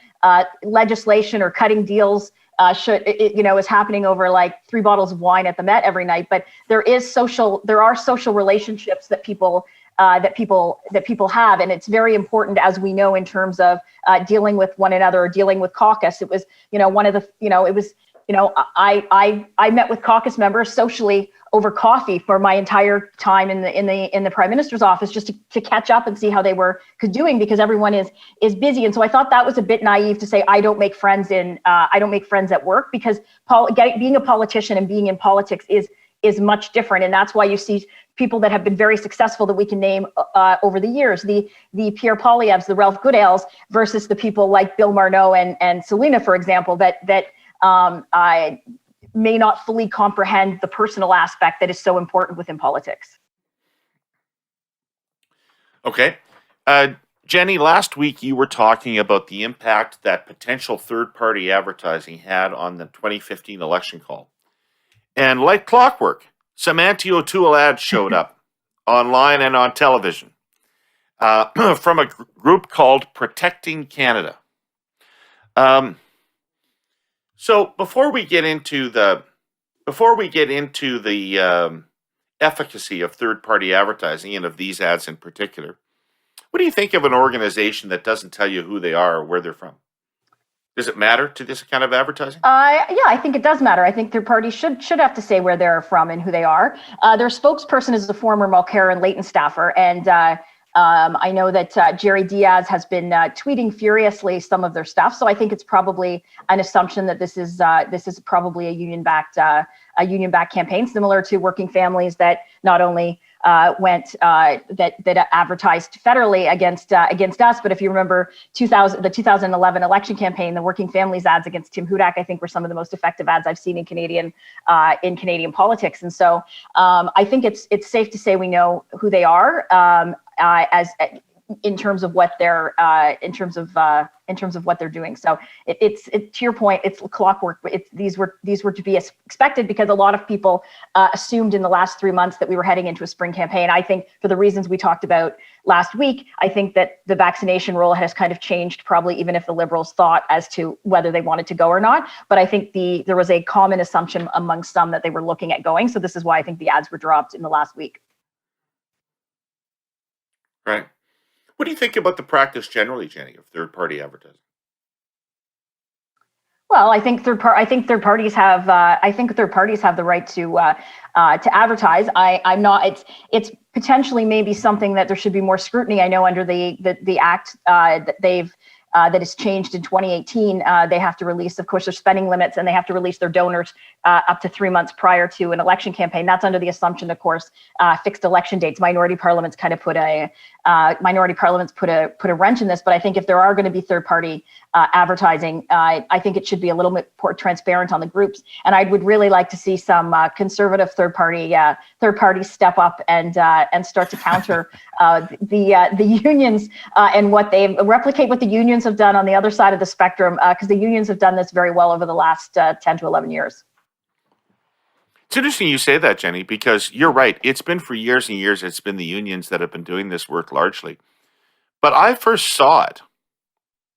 legislation or cutting deals is happening over like 3 bottles of wine at the Met every night. But there are social relationships that people have, and it's very important, as we know, in terms of dealing with one another or dealing with caucus. It was, I met with caucus members socially over coffee for my entire time in the Prime Minister's office, just to catch up and see how they were doing, because everyone is busy. And so I thought that was a bit naive to say I don't make friends at work, because being a politician and being in politics is much different. And that's why you see people that have been very successful that we can name over the years, the Pierre Poilievres, the Ralph Goodales, versus the people like Bill Marneau and Celina, for example, that I may not fully comprehend the personal aspect that is so important within politics. Okay. Jenni, last week you were talking about the impact that potential third-party advertising had on the 2015 election call. And like clockwork, some anti-O'Toole ads showed up online and on television from a group called Protecting Canada. So before we get into the efficacy of third-party advertising and of these ads in particular, what do you think of an organization that doesn't tell you who they are or where they're from? Does it matter to this kind of advertising? Yeah, I think it does matter. I think third parties should have to say where they're from and who they are. Their spokesperson is the former Mulcair and Leighton staffer, and I know that Jerry Diaz has been tweeting furiously some of their stuff. So I think it's probably an assumption that this is probably a union-backed campaign, similar to Working Families that not only that advertised federally against us, but if you remember the 2011 election campaign, the Working Families ads against Tim Hudak, I think, were some of the most effective ads I've seen in Canadian politics. And so I think it's safe to say we know who they are in terms of what they're doing. So it's to your point, it's clockwork. These were to be expected, because a lot of people assumed in the last 3 months that we were heading into a spring campaign. I think for the reasons we talked about last week, I think that the vaccination role has kind of changed, probably even if the Liberals thought as to whether they wanted to go or not. But I think there was a common assumption among some that they were looking at going. So this is why I think the ads were dropped in the last week. Right. What do you think about the practice generally, Jenni, of third-party advertising? Well, I think third parties have the right to advertise. I'm not. It's potentially maybe something that there should be more scrutiny. I know under the act that is changed in 2018, they have to release, of course, their spending limits, and they have to release their donors up to 3 months prior to an election campaign. That's under the assumption, of course, fixed election dates. Minority parliaments kind of put a wrench in this. But I think if there are going to be third-party advertising. I think it should be a little bit more transparent on the groups, and I would really like to see some conservative third parties step up and start to counter the unions and what they replicate what the unions have done on the other side of the spectrum, because the unions have done this very well over the last 10 to 11 years. It's interesting you say that, Jenni, because you're right. It's been for years and years, it's been the unions that have been doing this work largely. But I first saw it,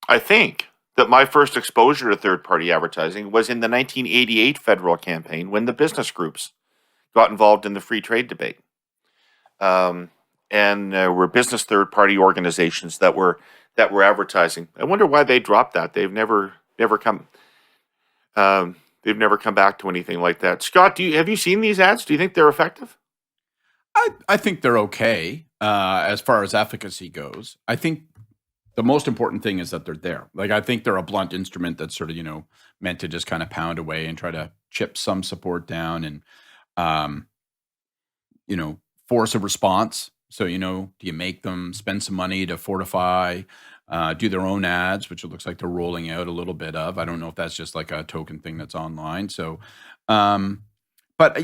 I think, that my first exposure to third-party advertising was in the 1988 federal campaign when the business groups got involved in the free trade debate. And there were business third-party organizations that were advertising. I wonder why they dropped that. They've never come... They've never come back to anything like that. Scott, have you seen these ads? Do you think they're effective? I think they're okay as far as efficacy goes. I think the most important thing is that they're there. Like, I think they're a blunt instrument that's sort of, meant to just kind of pound away and try to chip some support down and, force a response. So, do you make them spend some money to fortify, do their own ads, which it looks like they're rolling out a little bit of. I don't know if that's just like a token thing that's online. So, but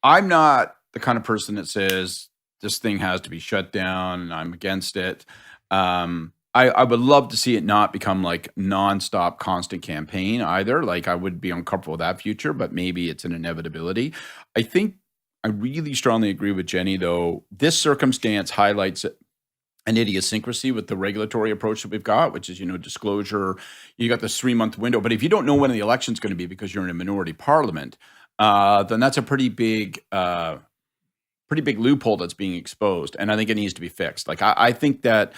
I'm not the kind of person that says this thing has to be shut down and I'm against it. I would love to see it not become like nonstop constant campaign either. Like, I would be uncomfortable with that future, but maybe it's an inevitability. I think I really strongly agree with Jenni, though. This circumstance highlights an idiosyncrasy with the regulatory approach that we've got, which is, disclosure. You got this 3-month window, but if you don't know when the election's going to be because you're in a minority parliament, then that's a pretty big loophole that's being exposed, and I think it needs to be fixed. Like, I think that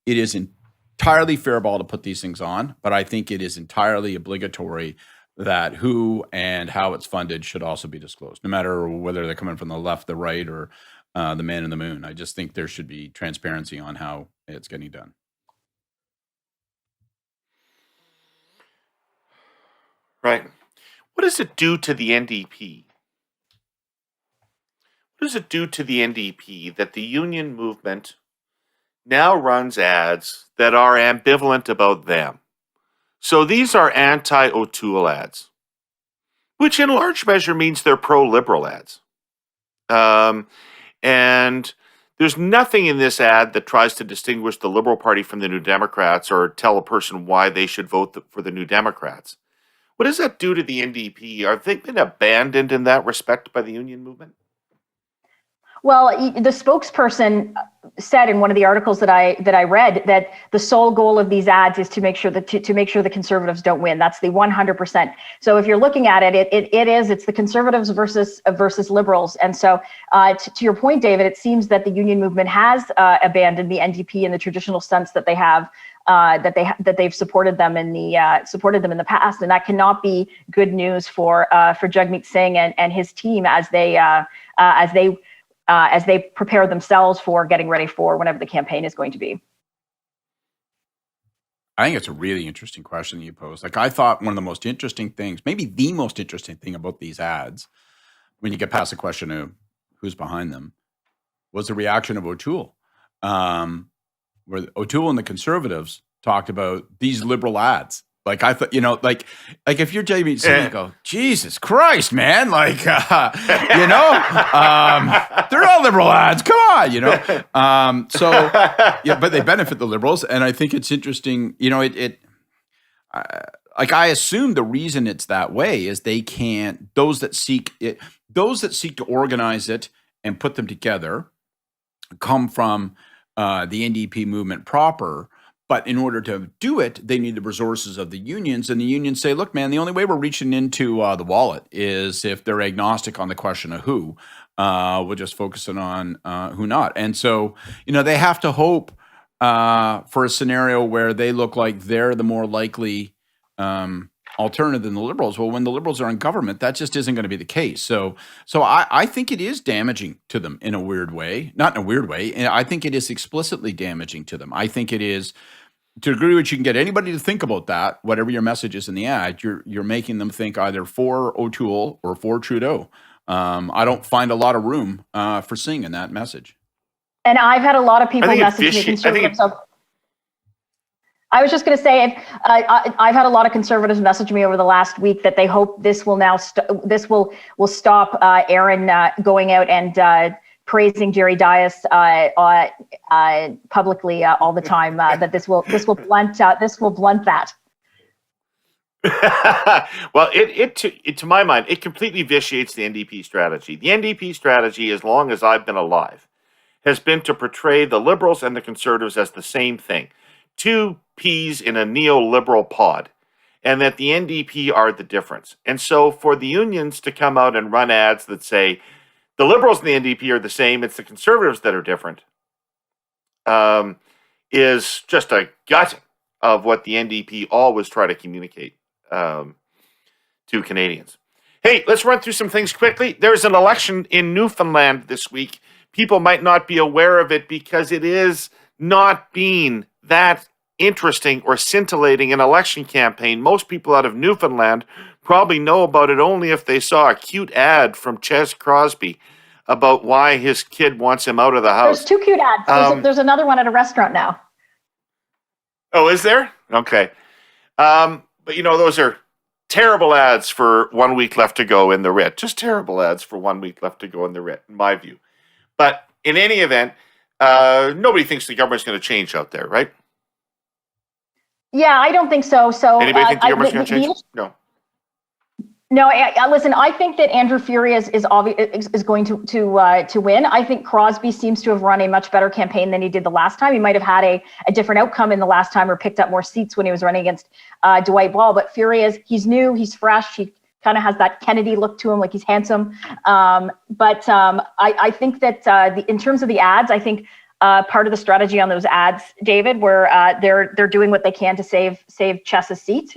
it is entirely fair ball to put these things on, but I think it is entirely obligatory that who and how it's funded should also be disclosed, no matter whether they're coming from the left, the right, or the man in the moon. I just think there should be transparency on how it's getting done. Right. What does it do to the NDP? What does it do to the NDP that the union movement now runs ads that are ambivalent about them? So these are anti-O'Toole ads, which in large measure means they're pro-liberal ads. And there's nothing in this ad that tries to distinguish the Liberal Party from the New Democrats or tell a person why they should vote for the New Democrats. What does that do to the NDP? Are they been abandoned in that respect by the union movement? Well, the spokesperson said in one of the articles that I read that the sole goal of these ads is to make sure that to make sure the Conservatives don't win. That's the 100%. So if you're looking at it, it's the Conservatives versus Liberals. And so to your point, David, it seems that the union movement has abandoned the NDP in the traditional sense that they have. That they've supported them in the past, and that cannot be good news for Jagmeet Singh and his team as they prepare themselves for getting ready for whenever the campaign is going to be. I think it's a really interesting question that you pose. Like, I thought one of the most interesting things, maybe the most interesting thing about these ads, when you get past the question of who's behind them, was the reaction of O'Toole. Where O'Toole and the Conservatives talked about these liberal ads. Like, I thought, like if you're Jagmeet Singh, you go, Jesus Christ, man. Like, they're all liberal ads. Come on, but they benefit the liberals. And I think it's interesting, I assume the reason it's that way is those that seek to organize it and put them together come from the NDP movement proper. But in order to do it, they need the resources of the unions. And the unions say, look, man, the only way we're reaching into the wallet is if they're agnostic on the question of who. We're just focusing on who not. And so, they have to hope for a scenario where they look like they're the more likely alternative than the liberals. Well, when the liberals are in government, that just isn't going to be the case. So I think it is damaging to them in a weird way, not in a weird way. I think it is explicitly damaging to them. I think it is, to a degree which you can get anybody to think about that, whatever your message is in the ad, you're making them think either for O'Toole or for Trudeau. I don't find a lot of room for Singh in that message. And I've had a lot of people message me, Conservatives. I was just going to say, I've had a lot of conservatives message me over the last week that they hope this will now this will stop Aaron going out and praising Jerry Dias publicly all the time. That this will blunt that. Well, it to my mind, it completely vitiates the NDP strategy. The NDP strategy, as long as I've been alive, has been to portray the Liberals and the Conservatives as the same thing. Two peas in a neoliberal pod, and that the NDP are the difference. And so for the unions to come out and run ads that say the Liberals and the NDP are the same, it's the Conservatives that are different, is just a gutting of what the NDP always try to communicate to Canadians. Hey, let's run through some things quickly. There's an election in Newfoundland this week. People might not be aware of it because it is not being that interesting or scintillating an election campaign. Most people out of Newfoundland probably know about it only if they saw a cute ad from Ches Crosby about why his kid wants him out of the house. There's two cute ads. There's another one at a restaurant now. Oh, is there? Okay. But those are terrible ads for 1 week left to go in the writ. Just terrible ads for 1 week left to go in the writ, in my view. But in any event, nobody thinks the government's going to change out there, right? Yeah, I don't think so. So anybody think the government's going to change? No. No, listen. I think that Andrew Furey is going to win. I think Crosby seems to have run a much better campaign than he did the last time. He might have had a different outcome in the last time, or picked up more seats when he was running against Dwight Ball. But Furey he's new, he's fresh, he kind of has that Kennedy look to him, like he's handsome. But I think that in terms of the ads, I think part of the strategy on those ads, David, where they're doing what they can to save Chess's seat,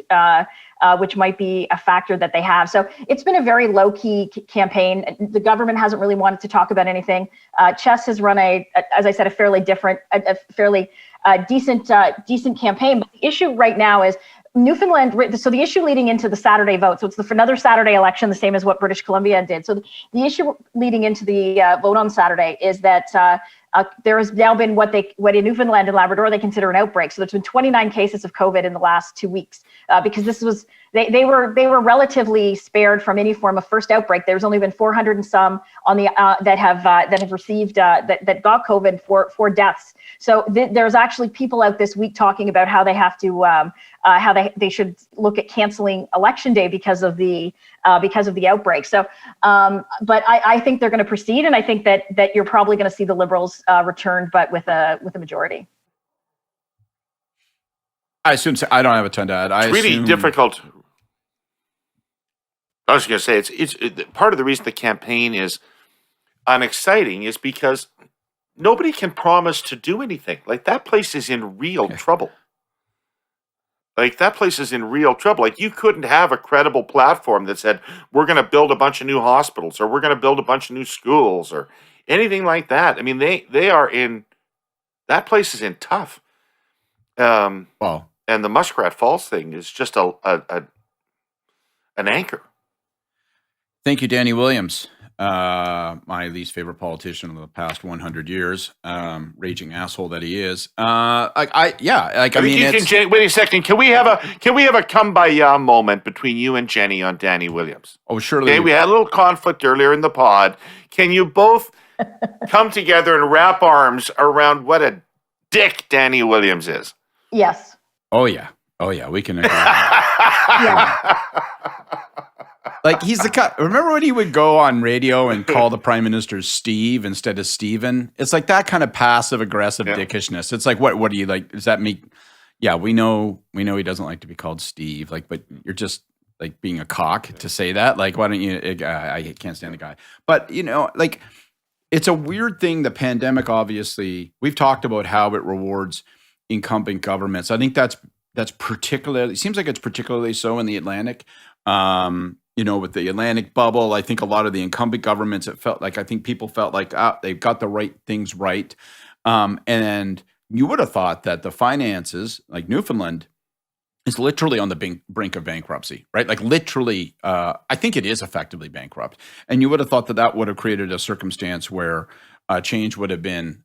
which might be a factor that they have. So it's been a very low key campaign. The government hasn't really wanted to talk about anything. Chess has run as I said, a fairly decent campaign. But the issue right now is Newfoundland. So the issue leading into the Saturday vote. So it's another Saturday election, the same as what British Columbia did. So the issue leading into the vote on Saturday is that there has now been what in Newfoundland and Labrador they consider an outbreak. So there's been 29 cases of COVID in the last 2 weeks because this was they were relatively spared from any form of first outbreak. There's only been 400 and some on the that have received that got COVID for deaths. So there's actually people out this week talking about how they have to how they should look at canceling Election Day because of the outbreak. So, but I think they're going to proceed, and I think that you're probably going to see the Liberals return, but with a majority. I assume so. I don't have a ton to add. It's really difficult. I was going to say it's part of the reason the campaign is unexciting is because nobody can promise to do anything. Like that place is in real trouble. Like that place is in real trouble. Like you couldn't have a credible platform that said, we're going to build a bunch of new hospitals or we're going to build a bunch of new schools or anything like that. I mean, they are in, that place is in tough. Wow. And the Muskrat Falls thing is just an anchor. Thank you, Danny Williams. My least favorite politician of the past 100 years, raging asshole that he is. Wait a second. Can we have a come by ya moment between you and Jenny on Danny Williams? Oh, surely. Okay, we had a little conflict earlier in the pod. Can you both come together and wrap arms around what a dick Danny Williams is? Yes. Oh yeah. We can agree. Yeah. Like he's the cut. Remember when he would go on radio and call the prime minister Steve instead of Stephen? It's like that kind of passive aggressive dickishness. It's like what do you like? Does that make? Yeah, we know he doesn't like to be called Steve. Like, but you're just like being a cock to say that. Like, why don't you? I can't stand the guy. But like it's a weird thing. The pandemic, obviously, we've talked about how it rewards incumbent governments. I think that's particularly. It seems like it's particularly so in the Atlantic. With the Atlantic bubble, I think a lot of the incumbent governments, I think people felt like they've got the right things right. And you would have thought that the finances, like Newfoundland, is literally on the brink of bankruptcy, right? Like literally, I think it is effectively bankrupt. And you would have thought that would have created a circumstance where change would have been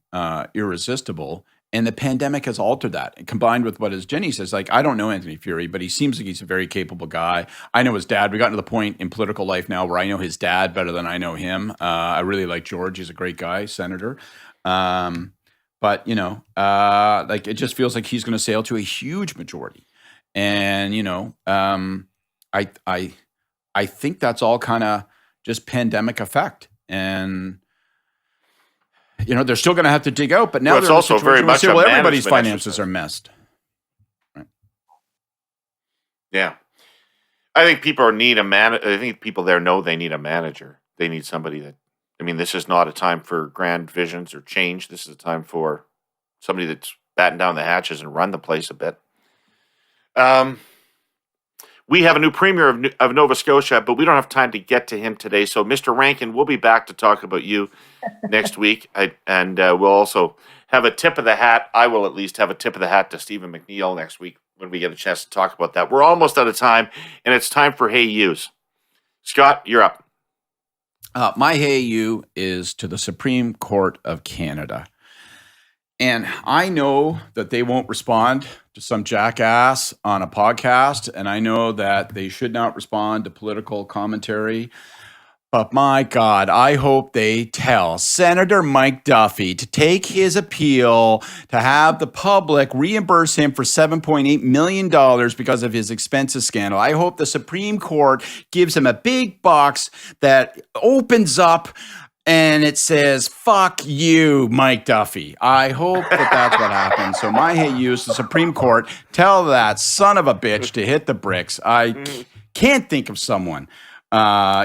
irresistible. And the pandemic has altered that. And combined with what, as Jenni says, like, I don't know Anthony Furey, but he seems like he's a very capable guy. I know his dad. We got to the point in political life now where I know his dad better than I know him. I really like George. He's a great guy, senator. But, you know, like, it just feels like he's going to sail to a huge majority. And, you know, I think that's all kind of just pandemic effect. And, you know, they're still going to have to dig out, but now it's also very much well, everybody's management finances exercise. are messed. Right. Yeah. I think people need I think people there know they need a manager. They need somebody that, I mean, this is not a time for grand visions or change. This is a time for somebody that's batten down the hatches and run the place a bit. We have a new premier of Nova Scotia, but we don't have time to get to him today. So, Mr. Rankin, we'll be back to talk about you next week. And we'll also have a tip of the hat. I will at least have a tip of the hat to Stephen McNeil next week when we get a chance to talk about that. We're almost out of time, and it's time for Hey Yous. Scott, you're up. My Hey You is to the Supreme Court of Canada. And I know that they won't respond to some jackass on a podcast, and I know that they should not respond to political commentary. But my God, I hope they tell Senator Mike Duffy to take his appeal to have the public reimburse him for $7.8 million because of his expenses scandal. I hope the Supreme Court gives him a big box that opens up and it says, fuck you, Mike Duffy. I hope that that's what happens. So my Hey You is the Supreme Court. Tell that son of a bitch to hit the bricks. I can't think of someone,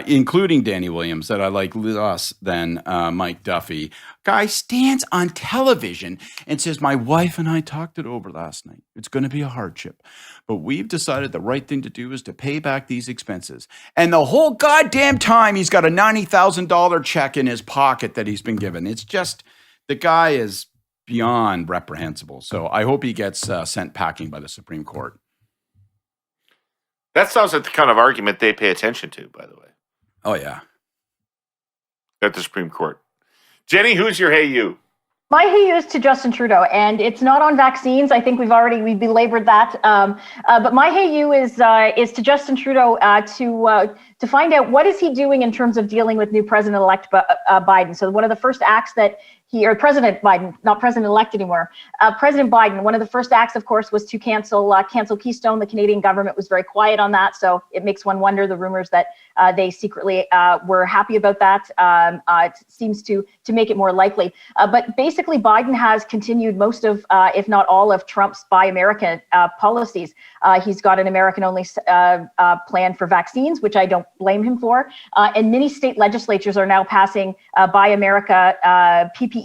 including Danny Williams, that I like less than Mike Duffy. Guy stands on television and says, my wife and I talked it over last night. It's going to be a hardship. But we've decided the right thing to do is to pay back these expenses. And the whole goddamn time, he's got a $90,000 check in his pocket that he's been given. It's just, the guy is beyond reprehensible. So I hope he gets sent packing by the Supreme Court. That sounds like the kind of argument they pay attention to, by the way. Oh, yeah. At the Supreme Court. Jenni, who's your Hey You? My Hey You is to Justin Trudeau, and it's not on vaccines. I think we've belabored that. But my Hey You is to Justin Trudeau to find out what is he doing in terms of dealing with new President-elect Biden. So one of the first acts that President Biden, not President-elect anymore, President Biden, one of the first acts, of course, was to cancel Keystone. The Canadian government was very quiet on that, so it makes one wonder the rumors that they secretly were happy about that. It seems to make it more likely. But basically, Biden has continued most of, if not all of, Trump's Buy American policies. He's got an American-only plan for vaccines, which I don't blame him for. And many state legislatures are now passing Buy America PPE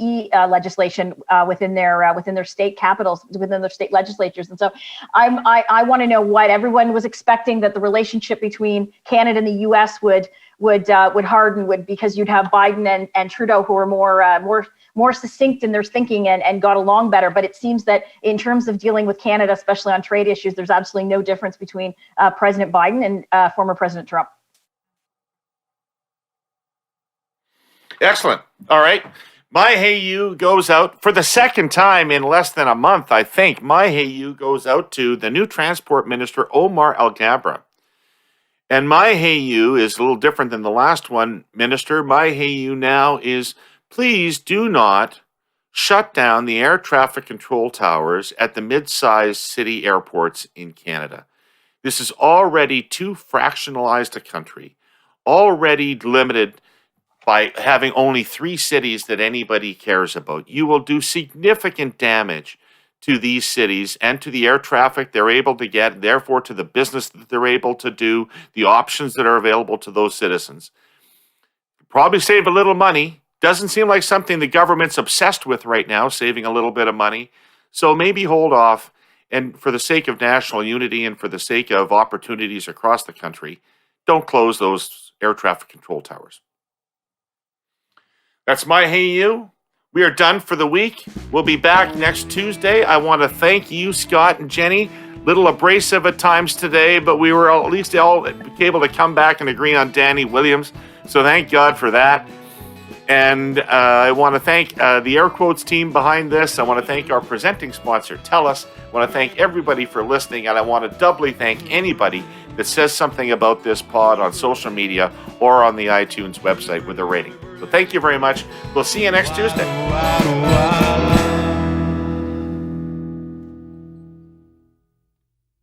legislation within their state capitals, within their state legislatures. And so I want to know what everyone was expecting, that the relationship between Canada and the U.S. would harden, because you'd have Biden and Trudeau, who are more succinct in their thinking and got along better. But it seems that in terms of dealing with Canada, especially on trade issues, there's absolutely no difference between President Biden and former President Trump. Excellent. All right. My Hey You goes out for the second time in less than a month, I think. My Hey You goes out to the new Transport Minister, Omar Alghabra. And my Hey You is a little different than the last one, Minister. My Hey You now is, please do not shut down the air traffic control towers at the mid-sized city airports in Canada. This is already too fractionalized a country, already limited by having only 3 cities that anybody cares about. You will do significant damage to these cities and to the air traffic they're able to get, therefore to the business that they're able to do, the options that are available to those citizens. Probably save a little money. Doesn't seem like something the government's obsessed with right now, saving a little bit of money. So maybe hold off, and for the sake of national unity and for the sake of opportunities across the country, don't close those air traffic control towers. That's my Hey You. We are done for the week. We'll be back next Tuesday. I want to thank you, Scott and Jenni. Little abrasive at times today, but we were at least all able to come back and agree on Danny Williams. So thank God for that. And I want to thank the Air Quotes team behind this. I want to thank our presenting sponsor, TELUS. I want to thank everybody for listening, and I want to doubly thank anybody that says something about this pod on social media or on the iTunes website with a rating. So thank you very much. We'll see you next Tuesday.